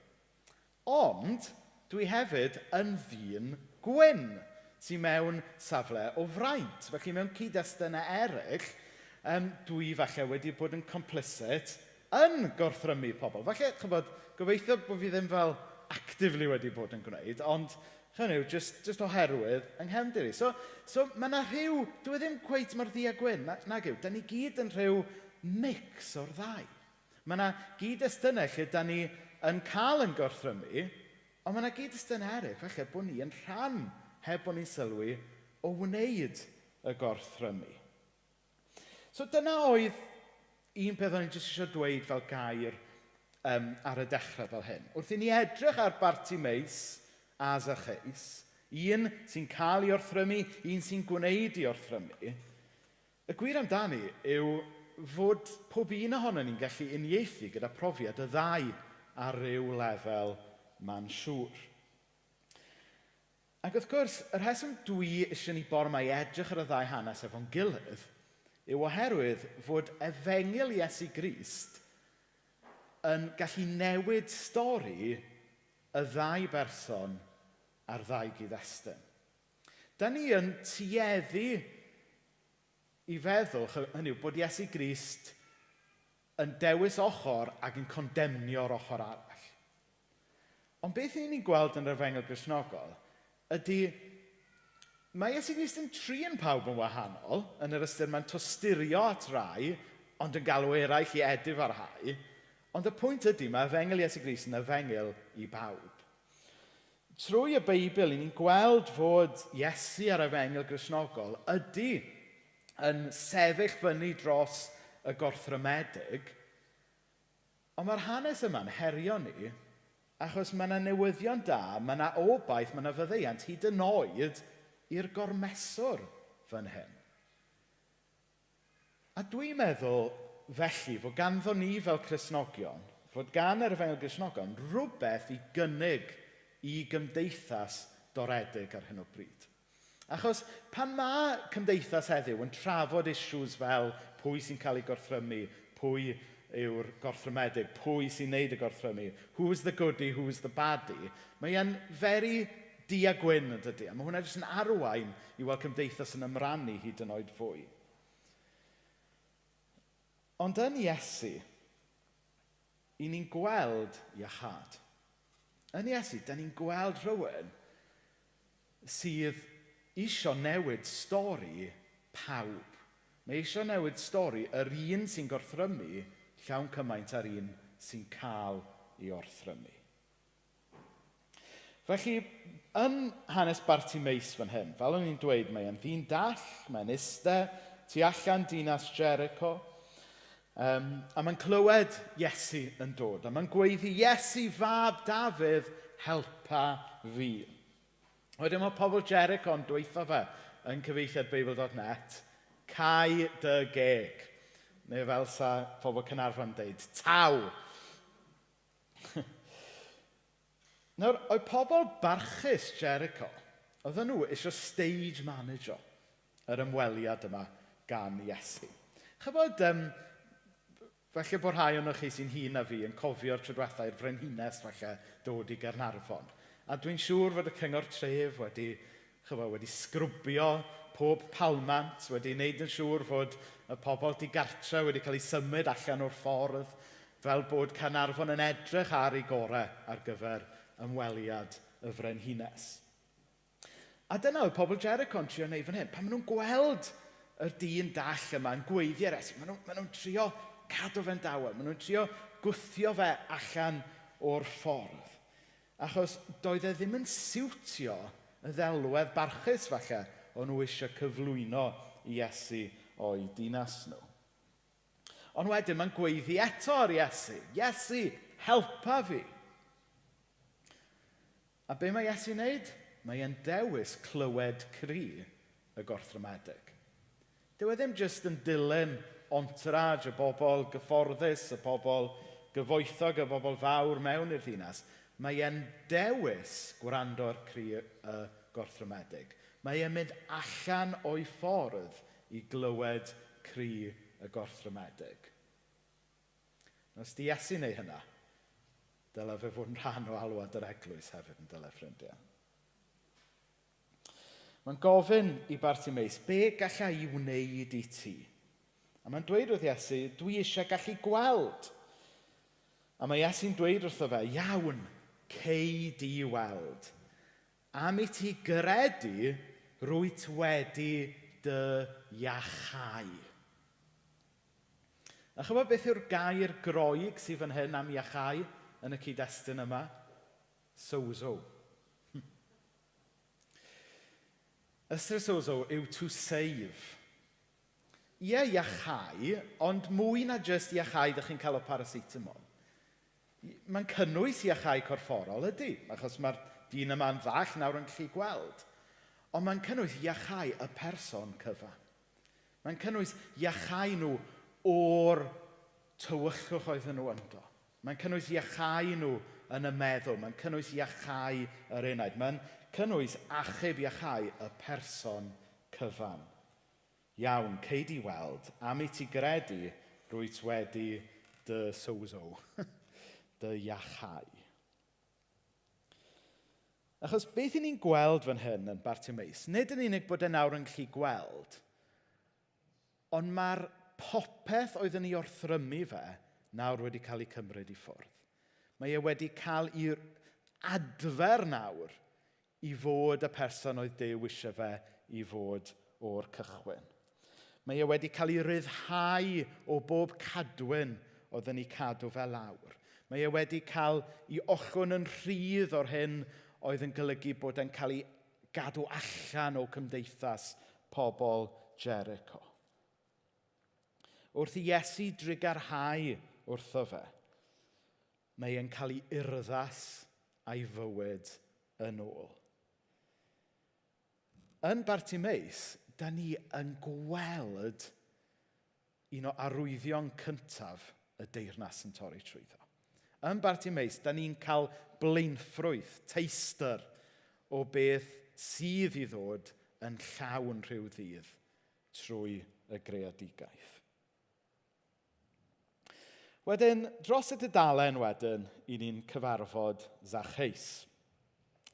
[SPEAKER 3] Ond dwi hefyd yn ddyn gwyn sy'n mewn safle o fraint. Felly mewn cyd-destynau eraill, dwi falle wedi bod yn complicit yn gorthrymu pobl. Falle, gobeithio bod fi ddim fel actively wedi bod yn gwneud, ond Hynny yw, just oherwydd yng nghefndir i. So mae yna rhyw, dwi ddim cweit mor ddi a gwyn, nag yw, da ni gyd yn rhyw mix o'r ddau. Mae yna gyd-estynau lle da ni yn cael yn gorthrymu, ond mae yna gyd-estynau eraill, felly bod ni yn rhan, heb bod ni'n sylwi, o wneud y gorthrymu. So dyna oedd un peth o'n i jyst eisiau dweud fel gair ar y dechrau fel hyn. Wrth i ni edrych ar Bartimeus a Zaccheus, un sy'n cael ei orthrymu, un sy'n gwneud ei orthrymu, y gwir amdani yw fod pob un ohonon ni'n gallu uniaethu gyda profiad y ddau ar ryw lefel ma'n siŵr. Ac wrth gwrs, y rheswm dwi eisiau ni bore yma i edrych ar y ddau hanes efo'n gilydd yw oherwydd fod efengyl Iesu Grist yn gallu newid stori y ddau berson a'r ddau gyd-destun. Da ni yn tueddu i feddwl, hynny yw, bod Iesu Grist yn dewis ochr ac yn condemnio'r ochr arall. Ond beth ni'n gweld yn yr efengyl Gristnogol ydy, mae Iesu Grist yn trin pawb yn wahanol, yn yr ystyr mae'n tosturio at rai, ond yn galw eraill i edifarhau, ond y pwynt ydy, mae efengyl Iesu Grist yn efengyl i bawb. Trwy y Beibl, ni'n gweld fod Iesu ar efengyl Gristnogol ydy yn sefyll fyny dros y gorthrymedig, ond mae'r hanes yma'n herio ni, achos mae yna newyddion da, mae yna obaith, mae yna fyddeiant hyd yn oed i'r gormeswr fan hyn. A dwi'n meddwl felly fod ganddo ni fel Cristnogion, fod gan yr efengyl Gristnogion rhywbeth i gynnig i gymdeithas doredig ar hyn o bryd. Achos pan mae cymdeithas heddiw yn trafod issues fel pwy sy'n cael ei gorthrymu, pwy yw'r gorthrymedig, pwy sy'n neud y gorthrymu, who's the goodie, who's the baddie, mae e'n very di a gwyn yn dydy. A mae hwnna jyst yn arwain i weld cymdeithas yn ymrannu hyd yn oed fwy. Ond yn Iesu, i ni'n gweld iachad. Yn Iesu, da ni'n gweld rhywun sydd isio newid stori pawb. Mae isio newid stori yr un sy'n gorthrymu llawn cymaint ar un sy'n cael ei orthrymu. Felly, yn hanes Bartimeus fan hyn, fel o'n i'n dweud, mae e'n ddyn dall, mae'n iste tu allan dinas Jericho, a mae'n clywed Iesu yn dod, a mae'n gweiddi, Iesu fab Dafydd, helpa fi. Wedyn mae pobl Jericho yn dweutho fe yn cyfieithiad Beibl.net, cau dy geg. Neu fel sa pobl Caernarfon deud, taw. Nawr, oedd pobl barchus Jericho, oedden nhw eisiau stage manager yr ymweliad yma gan Iesu. Chybod, felly bod rhai o'n chi sy'n hun a fi yn cofio'r tro diwethaf i'r frenhines falle dod i Gaernarfon. A dwi'n siŵr fod y cyngor tref wedi sgrwbio pob palmant, wedi wneud yn siŵr fod y pobl digartre wedi cael ei symud allan o'r ffordd, fel bod Caernarfon yn edrych ar ei gorau ar gyfer ymweliad y frenhines. A dyna oedd pobl Jericho yn trio wneud fan hyn. Pan maen nhw'n gweld y dyn dall yma yn gweiddi ar Iesu, maen nhw'n trio cadw fe'n dawel, maen nhw'n trio gwthio fe allan o'r ffordd. Achos doedd e ddim yn siwtio y ddelwedd barchus falle o'n nhw eisiau cyflwyno Iesu o'i dinas nhw. Ond wedyn mae'n gweiddi eto ar Iesu. Iesu, helpa fi. A be mae Iesu'n wneud? Mae e'n dewis clywed cri y gorthrymedig. Dyw e ddim jyst yn dilyn entourage y bobl gyfforddus, y bobl gyfoethog, y bobl fawr mewn i'r ddinas. Mae e'n dewis gwrando'r cri y gorthrymedig. Mae e'n mynd allan o'i ffordd i glywed cri y gorthrymedig. Os di Iesu neu hynna, dyle fe fod yn rhan o alwad yr eglwys hefyd yn dyle ffrindiau. Mae'n gofyn i Bartimeus, be gallai i wneud i ti? A mae'n dweud wrth Iesu, dwi eisiau gallu gweld. A mae Iesu'n dweud wrtho fe, iawn, cei di weld. am i ti gredu rwyt wedi dy iachau. A chybod beth yw'r gair groeg sydd fan hyn am iachau yn y cyd-destun yma? Sozo. Ystyr sozo yw to save. Ie, iachau, ond mwy na jyst iachau ydych chi'n cael o paracetamol. Mae'n cynnwys iachau corfforol ydy, achos mae'r dyn yma'n ddall nawr yn gallu gweld. Ond mae'n cynnwys iachau y person cyfan. Mae'n cynnwys iachau nhw o'r tywyllwch oedd nhw yndo. Mae'n cynnwys iachau nhw yn y meddwl. Mae'n cynnwys iachau yr enaid. Mae'n cynnwys achub iachau y person cyfan. Iawn, ceid i weld, am i ti gredu rwyt wedi dy sozo, dy iachau. Achos beth i ni'n gweld fan hyn yn Bartimeus, nid yn unig bod e nawr yn gallu gweld, ond mae'r popeth oedd yn ei wrthrymu fe nawr wedi cael ei cymryd i ffwrdd. Mae e wedi cael ei adfer nawr i fod y person oedd Duw eisiau fe i fod o'r cychwyn. Mae e wedi cael ei ryddhau o bob cadwyn oedd yn ei cadw fe lawr. Mae e wedi cael ei ollwng yn rhydd o'r hyn oedd yn golygu bod e'n cael ei gadw allan o cymdeithas pobl Jericho. Wrth i Iesu drigarhau wrtho fe, mae e'n cael ei urddas a'i fywyd yn ôl. Yn Bartimeus, da ni yn gweld un o arwyddion cyntaf y deyrnas yn torri trwyddo. Yn Bartimeus, da ni'n cael blaenffrwydd, teistr o beth sydd i ddod yn llawn rhyw ddydd trwy y greadigaeth. Wedyn, dros y dudalen wedyn, i ni'n cyfarfod Zaccheus.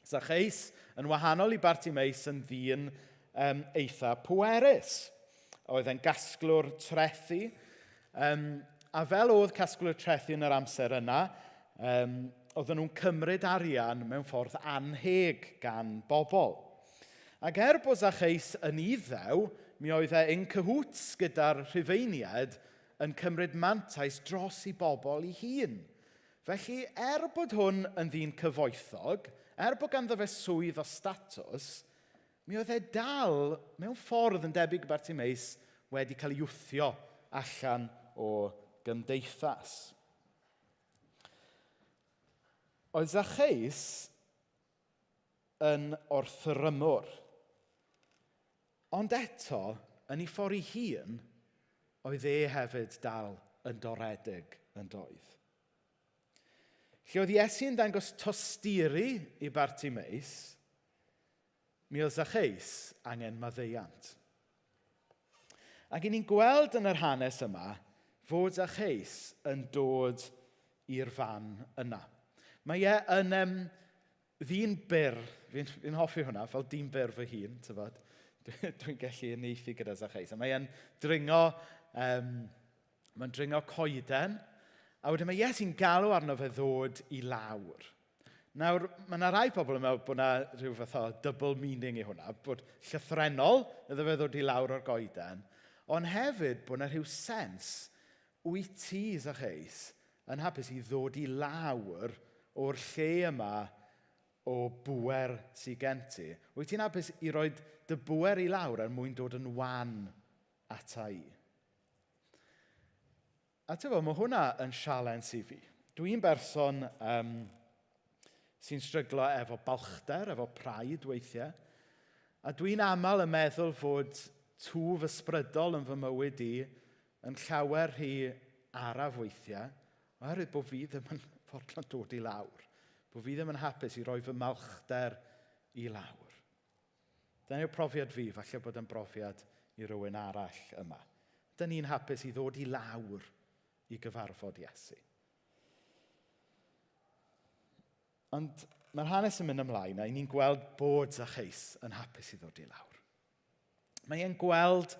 [SPEAKER 3] Zaccheus, yn wahanol i Bartimeus, yn ddyn eitha pwerus. Oedd e'n gasglwr trethu, a fel oedd casglwr trethu yn yr amser yna, oedden nhw'n cymryd arian mewn ffordd anheg gan bobl. Ac bod Zaccheus yn iddew, mi oedd e in cahoots gyda'r Rhufeiniaid yn cymryd mantais dros i bobl ei hun. Felly, bod hwn yn ddyn cyfoethog, bod ganddo fe swydd o statws, mi oedd e dal, mewn ffordd yn debyg Bartimeus, wedi cael ei wthio allan o gymdeithas. Oedd Zaccheus yn orthrymwr, ond eto, yn ei ffordd ei hun, oedd hefyd dal yn doredig yn doedd. Lle oedd Iesu'n dangos tosturi i Bartimeus, mi oedd Zaccheus angen maddeuant. Ac i ni'n gweld yn yr hanes yma fod Zaccheus yn dod i'r fan yna. Mae e yn ddyn byr, fi'n hoffi hwnna, fel dyn byr fy hun, tyfod. Dwi'n gallu uniaethu gyda Zaccheus. Mae e'n dringo coeden, a wedyn mae Iesu'n galw arno fe ddod i lawr. Nawr, mae yna rai pobl yn meddwl bod yna rhyw fath o double meaning i hwnna, bod llythrenol iddo fe ddod i lawr o'r goeden, ond hefyd bod yna rhyw sens, wyt ti, Zaccheus, yn hapus i ddod i lawr o'r lle yma o bwer sy'n gen ti. Wyt ti'n hapus i roi dy bwer i lawr er mwyn dod yn wan ata i. A tyfo, mae hwnna yn sialens i fi. Dwi'n berson sy'n stryglo efo balchder, efo praid weithiau. A dwi'n aml yn meddwl fod twf ysbrydol yn fy mywyd i yn llawer rhy araf weithiau, oherwydd bod fi ddim yn fodlon dod i lawr. Bod fi ddim yn hapus i roi fy malchder i lawr. Dyna yw profiad fi, falle bod yn brofiad i rywun arall yma. Dyna ni'n hapus i ddod i lawr i gyfarfod Iesu. Ond mae'r hanes yn mynd ymlaen a ni'n gweld bod Zaccheus yn hapus i ddod i lawr. Mae e'n gweld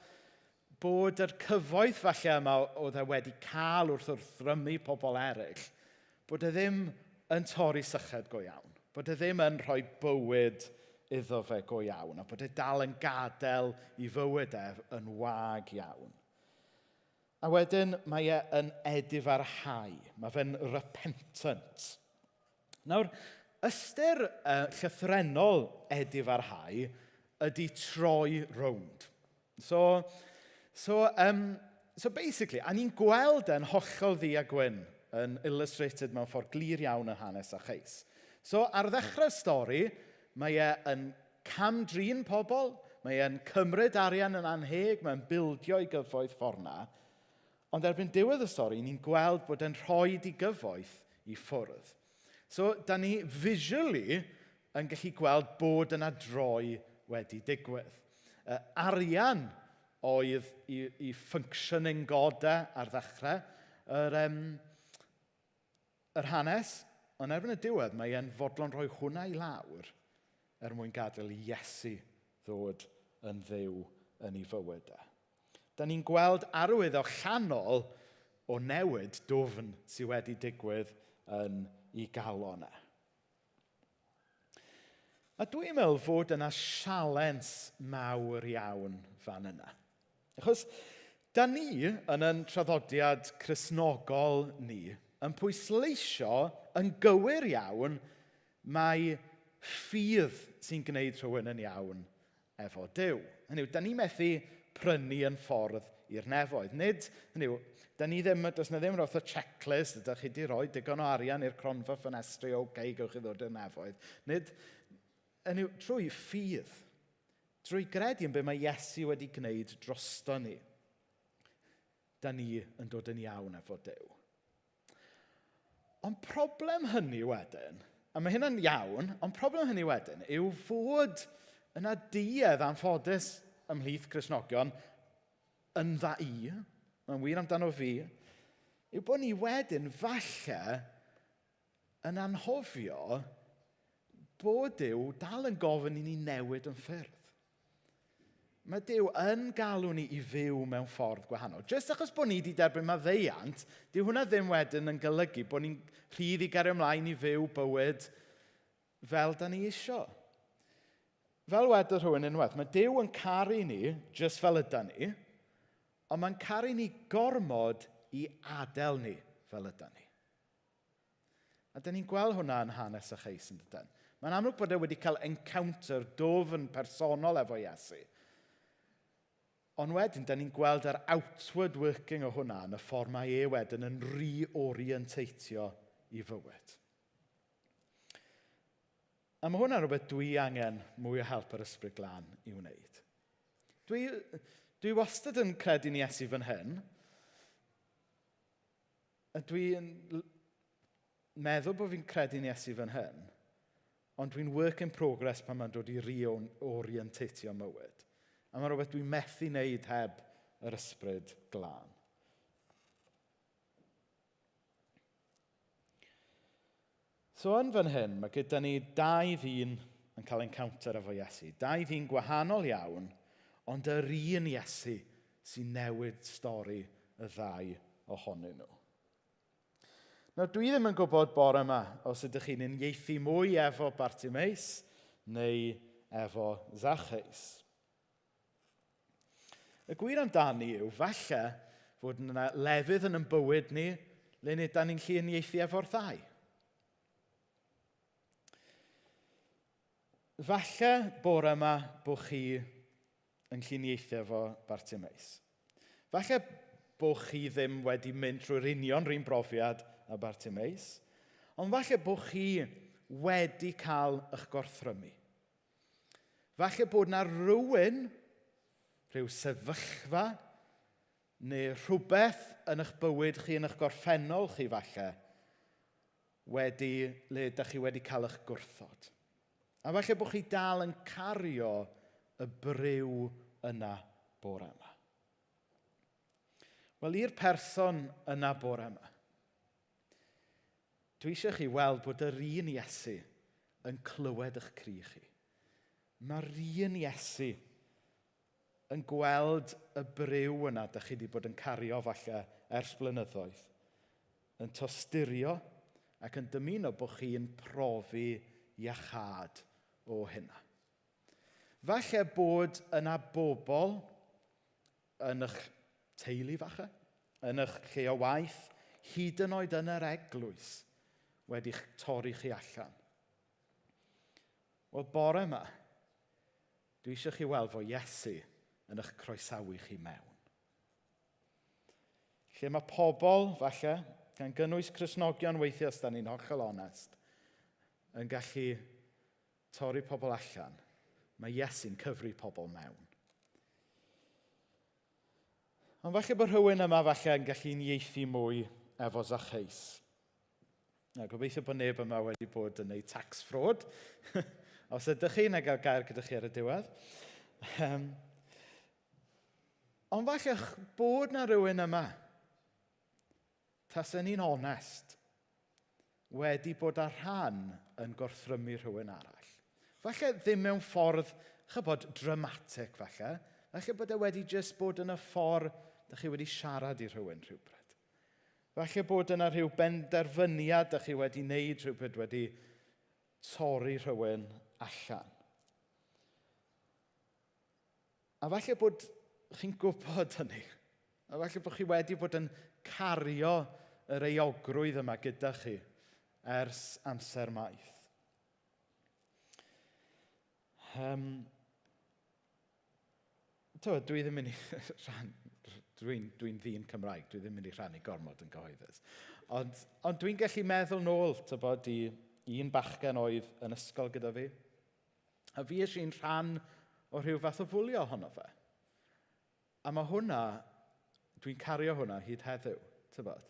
[SPEAKER 3] bod yr cyfoeth falle yma oedd e wedi cael wrth wrthrymu pobl eraill, bod e ddim yn torri syched go iawn. Bod e ddim yn rhoi bywyd iddo fe go iawn, a bod e dal yn gadael I fywyd yn wag iawn. A wedyn mae e yn edifarhau. Mae fe'n repentant. Nawr, ystyr llythrenol edifarhau ydy troi rownd. So basically, a ni'n gweld e'n hollol ddu a gwyn yn illustrated mewn ffordd glir iawn yn hanes a cheis. So, ar ddechrau'r stori, mae e yn camdrin pobl, mae e'n cymryd arian yn anheg, mae'n bildio I gyfoeth ffordd na, ond erbyn diwedd y stori, ni'n gweld bod e'n rhoi I gyfoeth I ffwrdd. So, da ni visually yn gallu gweld bod yna droi wedi digwydd. Arian oedd I functioning godau ar ddechrau yr hanes, ond erbyn y diwedd mae e'n fodlon rhoi hwnna I lawr mwyn gadael I Iesu ddod yn dduw yn ei fywydau. Da ni'n gweld arwydd o chanol o newid dwfn sydd wedi digwydd yn ei galon e. A dwi'n meddwl fod yna sialens mawr iawn fan yna. Achos, da ni yn yn traddodiad Cristnogol ni yn pwysleisio yn gywir iawn mae ffydd sy'n gwneud rhywun yn iawn efo Duw. Hynny yw, da ni methu prynu yn ffordd i'r nefoedd. Da ni ddim, does na ddim roth o checklist, ydych chi wedi rhoi digon o arian i'r cronfa ffenestri, gewch chi ddod i'r nefoedd. Hynny yw, trwy ffydd, trwy gredu yn be mae Iesu wedi gwneud drosto ni, da ni yn dod yn iawn efo Duw. Ond problem hynny wedyn, a mae hynna'n iawn, ond problem hynny wedyn yw fod yna duedd anffodus ymhlith Cristnogion yn dda I, mae'n wir amdano fi, yw bod ni wedyn falle yn anhofio bod Duw dal yn gofyn I ni newid yn ffyrdd. Mae Duw yn galw ni I fyw mewn ffordd gwahanol. Jyst achos bod ni wedi derbyn maddeuant, dyw hwnna ddim wedyn yn golygu bod ni'n rhydd I gario ymlaen I fyw bywyd fel da ni isio. Fel wedodd rhywun unwaith, mae Duw yn caru ni, jyst fel yda ni, ond mae'n caru ni gormod I adael ni fel yda ni. A da ni'n gweld hwnna yn hanes a cheis yn dydyn. Mae'n amlwg bod e wedi cael encounter dwfn personol efo Iesu. Ond wedyn, da ni'n gweld yr outward working o hwnna yn y ffordd mae e wedyn yn reorienteitio I fywyd. A mae hwnna'n rhywbeth dwi angen mwy o help yr ysbryd glân I wneud. Dwi wastad yn credu'n Iesu fan hyn, a dwi'n meddwl bod fi'n credu'n Iesu fan hyn, ond dwi'n work in progress pan mae'n dod I reorienteitio mywyd. A mae'n rhywbeth dwi'n methu wneud heb yr ysbryd glân. So yn fan hyn, mae gyda ni dau ddyn yn cael encounter efo Iesu. Dau ddyn gwahanol iawn, ond yr un Iesu sy'n newid stori y ddau ohonyn nhw. Nawr, dwi ddim yn gwybod bore yma os ydych chi'n uniaethu mwy efo Bartimeus neu efo Zaccheus. Y gwir amdani yw, falle fod yna lefydd yn bywyd ni le nid da ni'n gallu uniaethu efo'r ddau. Falle bore yma bod chi yn gallu uniaethu efo Bartimeus. Falle bod chi ddim wedi mynd trwy'r union rhywun brofiad a Bartimeus, ond falle bod chi wedi cael eich gorthrymu. Falle bod yna rhywun, rhyw sefyllfa, neu rhywbeth yn eich bywyd chi, yn eich gorffennol chi falle, le ydych chi wedi cael eich gwrthod. A falle bod chi dal yn cario y bryw yna bore yma. Wel, i'r person yna bore yma, dwi eisiau chi weld bod yr un Iesu yn clywed eich cri chi. Mae'r un Iesu yn gweld y bryw yna ydych chi wedi bod yn cario falle ers blynyddoedd, yn tosturio ac yn dymuno bod chi'n profi iachad o hynna. Falle bod yna bobl yn eich teulu falle, yn eich lle o waith, hyd yn oed yn yr eglwys wedi'ch torri chi allan. Wel, bore yma, dwi eisiau chi weld fod Iesu yn eich croesawu chi mewn. Lle mae pobl, falle, gan gynnwys Cristnogion weithiau, os da ni'n hollol onest, yn gallu torri pobl allan, mae Iesu'n cyfri pobl mewn. Ond falle bod rhywun yma falle yn gallu unieithu mwy efo Zaccheus. Gobeithio bod neb yma wedi bod yn gwneud tax fraud. Os ydych chi, neu gael gair gyda chi ar y diwedd. Ond falle bod na rhywun yma, tasyn ni'n onest, wedi bod ar rhan yn gorthrymu rhywun arall. Falle ddim mewn ffordd, chybod, dramatic falle. Falle bod e wedi just bod yn y ffordd da chi wedi siarad i rhywun rhywbryd. Falle bod yna rhyw benderfyniad da chi wedi wneud rhywbryd wedi torri rhywun allan. A falle bod chi'n gwybod hynny. A falle bod chi wedi bod yn cario yr euogrwydd yma gyda chi ers amser maith. Dwi ddim yn dwi'n ddyn Cymraeg, dwi ddim yn ei rhannu gormod yn gyhoeddus. Ond dwi'n gallu meddwl nôl, tybod, i un bachgen oedd yn ysgol gyda fi. A fi eisiau'n rhan o rhyw fath o fwlio ohono fe. A mae hwnna, dwi'n cario hwnna hyd heddiw, tybod.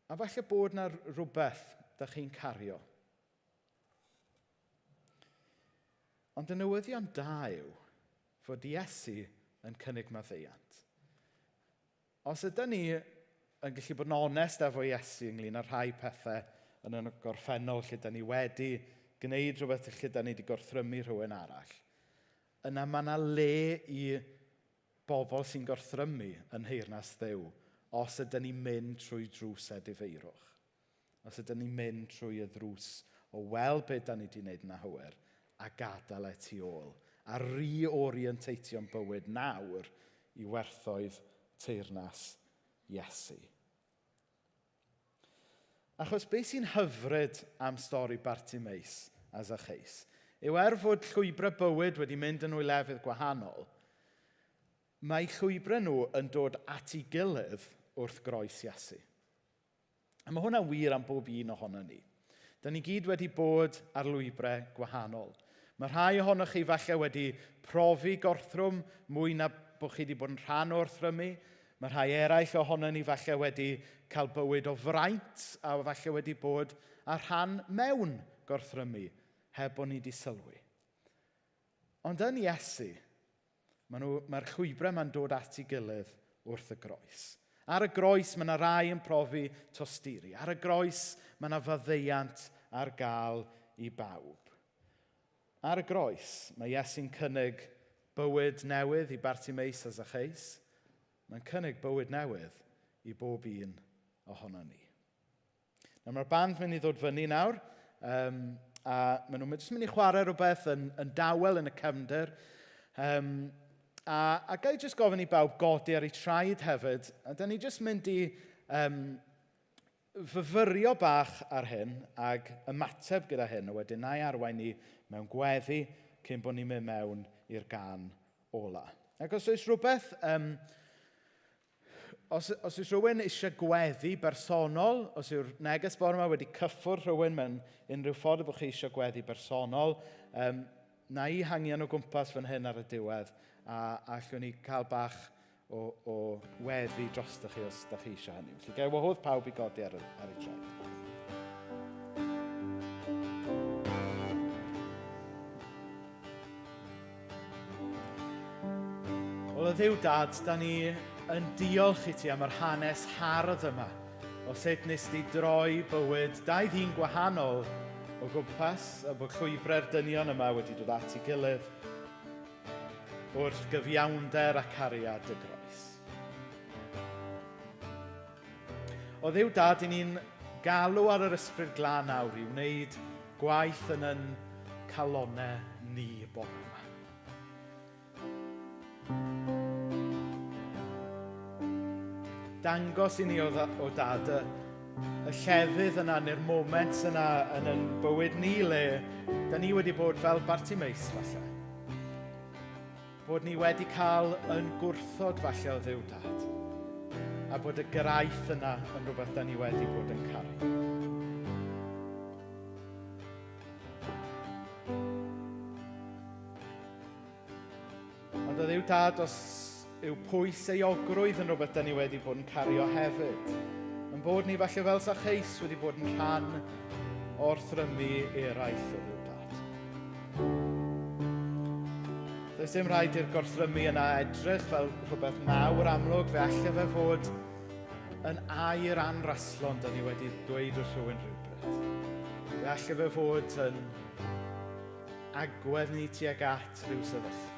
[SPEAKER 3] A falle bod na rhywbeth da chi'n cario. Ond y newyddion da yw fod Iesu yn cynnig maddeuant. Os ydyn ni yn gallu bod yn onest efo Iesu ynglyn â rhai pethau yn y gorffennol lle da ni wedi gwneud rhywbeth lle da ni wedi gorthrymu rhywun arall, yna mae yna le i bobl sy'n gorthrymu yn heyrnas Dduw os ydyn ni'n mynd trwy drws edifeirwch. Os ydyn ni'n mynd trwy y ddrws o weld beth da ni wedi gwneud yn anghywir a gadael e tu ôl, a reorienteitio'n bywyd nawr i werthoedd teyrnas Iesu. Achos beth sy'n hyfryd am stori Bartimeus a Zaccheus yw fod llwybrau bywyd wedi mynd yn nhw i lefydd gwahanol, mae llwybrau nhw yn dod at ei gilydd wrth groes Iesu. A mae hwnna'n wir am bob un ohono ni. Da ni gyd wedi bod ar lwybrau gwahanol. Mae rhai ohonoch chi falle wedi profi gorthrwm mwy na bod chi wedi bod yn rhan o wrthrymu. Mae rhai eraill ohono ni falle wedi cael bywyd o fraint a falle wedi bod ar rhan mewn gorthrymu heb bod ni wedi sylwi. Ond yn Iesu, mae'r llwybrau ma'n dod at ei gilydd wrth y groes. Ar y groes mae yna rai yn profi tosturi. Ar y groes mae yna faddeuant ar gael i bawb. Ar y groes mae Iesu'n cynnig bywyd newydd i Bartimeus a Zaccheus. Mae'n cynnig bywyd newydd i bob un ohono ni. Mae'r band mynd i ddod fyny nawr, a maen nhw'n mynd i chwarae rhywbeth yn dawel yn y cefndir. A gai jyst gofyn i bawb godi ar ei traed hefyd, a da ni jyst mynd i fyfyrio bach ar hyn ag ymateb gyda hyn, a wedyn na i arwain ni mewn gweddi cyn bod ni'n mynd mewn i'r gân ola. Ac os oes rhywbeth, os oes rhywun eisiau gweddi bersonol, os yw'r neges bore yma wedi cyffwrdd rhywun mewn unrhyw ffordd bod chi eisiau gweddi bersonol, na i hangian o gwmpas fan hyn ar y diwedd, a allwn ni cael bach o weddi drosto chi os da chi eisiau hynny. Felly gael wahodd pawb i godi ar ei traed. Wel, o Dduw Dad, da ni yn diolch i ti am yr hanes hardd yma, o sut nes di droi bywyd dau ddyn gwahanol o gwmpas, a bod llwybrau'r dynion yma wedi dod at ei gilydd wrth gyfiawnder a cariad y groes. O Dduw Dad, i ni'n galw ar yr ysbryd glân nawr i wneud gwaith yn yn calonnau ni bore yma. Dangos i ni o Dad y llefydd yna neu'r moments yna yn ein bywyd ni le da ni wedi bod fel Bartimeus falle. Bod ni wedi cael yn gwrthod falle o Dduw Dad. A bod y graith yna yn rhywbeth da ni wedi bod yn caru. Ond o Dduw Dad, os yw pwys euogrwydd yn rhywbeth da ni wedi bod yn cario hefyd, yn bod ni falle fel Zaccheus wedi bod yn rhan o'r thrymu eraill o Dduw Dad. Does dim rhaid i'r gorthrymu yna edrych fel rhywbeth mawr amlwg, fe allai fe fod yn air anraslon da ni wedi dweud wrth rhywun rhywbryd. Fe allai fe fod yn agwedd ni tuag at rhyw sefyllfa.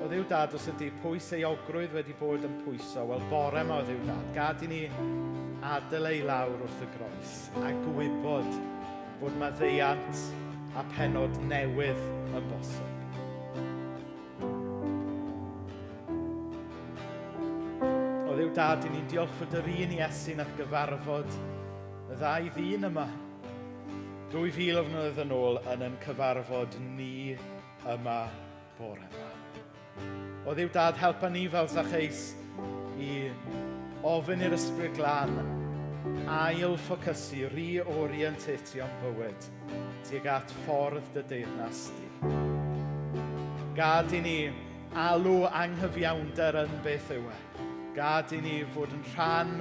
[SPEAKER 3] O Dduw Dad, os ydy pwys euogrwydd wedi bod yn pwyso, wel bore yma o Dduw Dad, gad i ni adael ei lawr wrth y groes a gwybod bod maddeuant a pennod newydd yn bosib. O Dduw Dad, i ni'n diolch fod yr un Iesu nath gyfarfod y ddau ddyn yma 2000 o flynyddoedd yn ôl yn ein cyfarfod ni yma bore yma. O Dduw Dad, helpa ni fel Zaccheus i ofyn i'r ysbryd glân ail ffocysu, reorientatio'n bywyd tuag at ffordd dy deyrnas di. Gad i ni alw anghyfiawnder yn beth yw e. Gad i ni fod yn rhan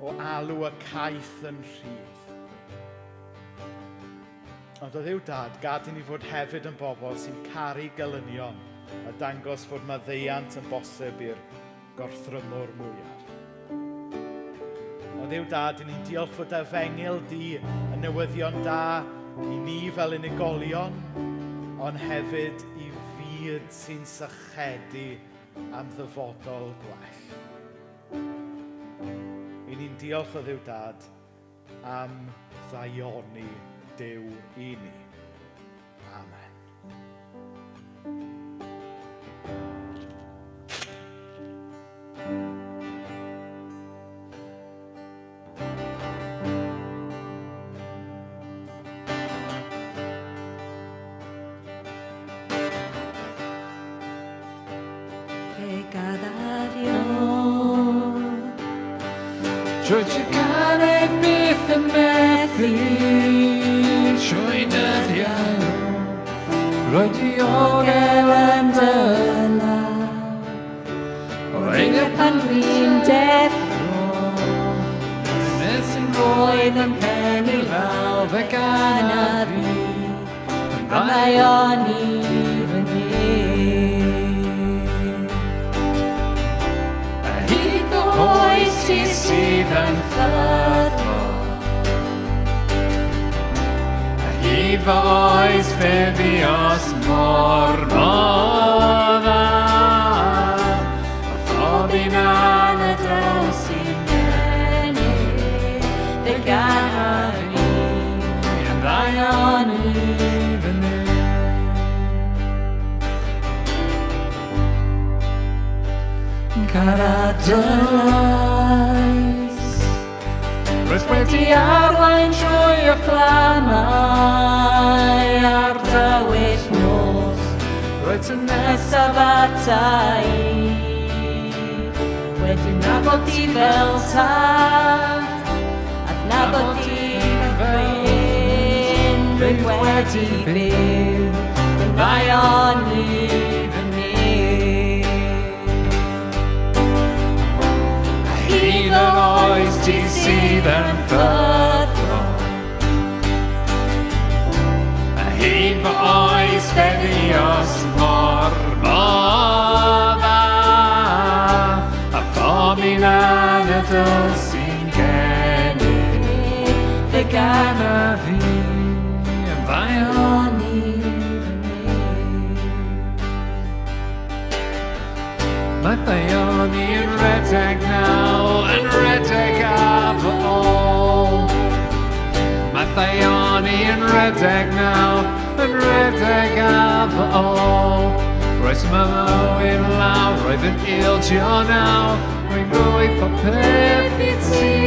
[SPEAKER 3] o alw y caeth yn rhydd. Ond o Dduw Dad, gad i ni fod hefyd yn bobl sy'n caru gelynion a dangos fod maddeuant yn bosib i'r gorthrymwr mwyaf. O Dduw Dad, i ni'n diolch fod efengil di y newyddion da i ni fel unigolion, ond hefyd i fyd sy'n sychedu am ddyfodol gwell. I ni'n diolch o Dduw Dad am ddaioni Duw i ni. Amen.
[SPEAKER 2] Trwy ti garreg byth yn methu trwy dyddiau Rwy diogel yn dyna O'r pan dwi'n deffro Nes yn roedd yn pen i law fe gan a fi A mae o'n i fy oes ti sydd yn ffyddlo A hyd fy oes fe fi os mor dda A phob un anadl sy'n gennyf Fe gan a fi yn ddaion i fy Caradais Roedd wedi arwain trwy y fflamau ar dywyll nos Roedd yn nesaf ata i Wedi nabod di fel tad Adnabod di fel Rwy'n wedi byw Yn ddaion i fy Hyd yr oes ti sydd yn ffyddlo A hyd fy oes fe fi os mor dda A phob un anadl sy'n gennyf Fe gan a fi yn ddaion i Mae ddaion i'n redeg naw, yn redeg yn redeg naw, yn redeg af ôl. Roes yma mywyd law, roedd yn ildio naw, rwy'n rhoi popeth I ti.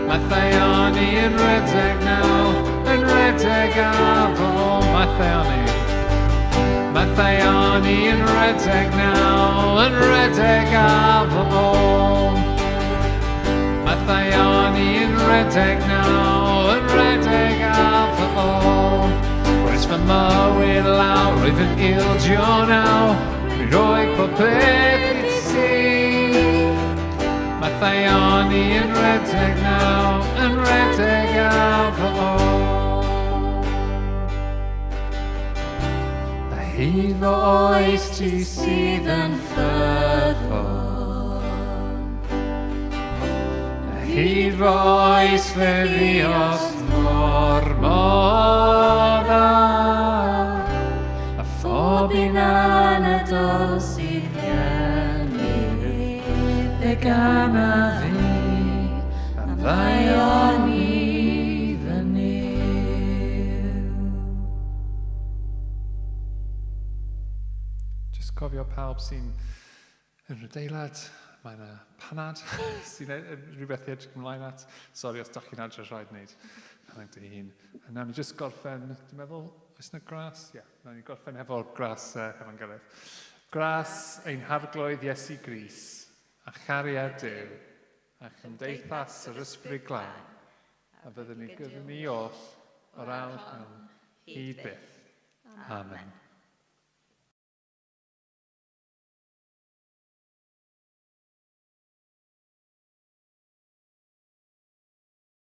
[SPEAKER 2] Mathaioni yn redeg naw, yn redeg af ôl. Mathaioni yn redeg naw, yn redeg af ôl. Mathaioni yn redeg naw, yn redeg af ôl. Roes fy mywyd law, roedd yn ildio naw, rwy'n rhoi popeth I ti. Mathaioni yn redeg naw, yn redeg af ôl. A hyd fo oes ti sydd yn ffyddlon. A hyd fo oes fe ddios mor dda. A phob un anadol sydd gennyf e gan a fi, am ddaioni fy niw. Just cofio pawb sy'n yn adeilad, mae yna panad sy'n rhywbeth I edrych ymlaen at. Sori os da chi'n adre rhaid wneud panad dy hun. A nawn ni just gorffen, dwi'n meddwl, oes yna gras? Ie, nawn ni gorffen efo gras efo'n gilydd. Gras ein harglwydd Iesu Grys, a chariad Duw, a chymdeithas yr ysbryd glân, a byddwn ni gyda ni oll o'r awr hyd byth. Amen.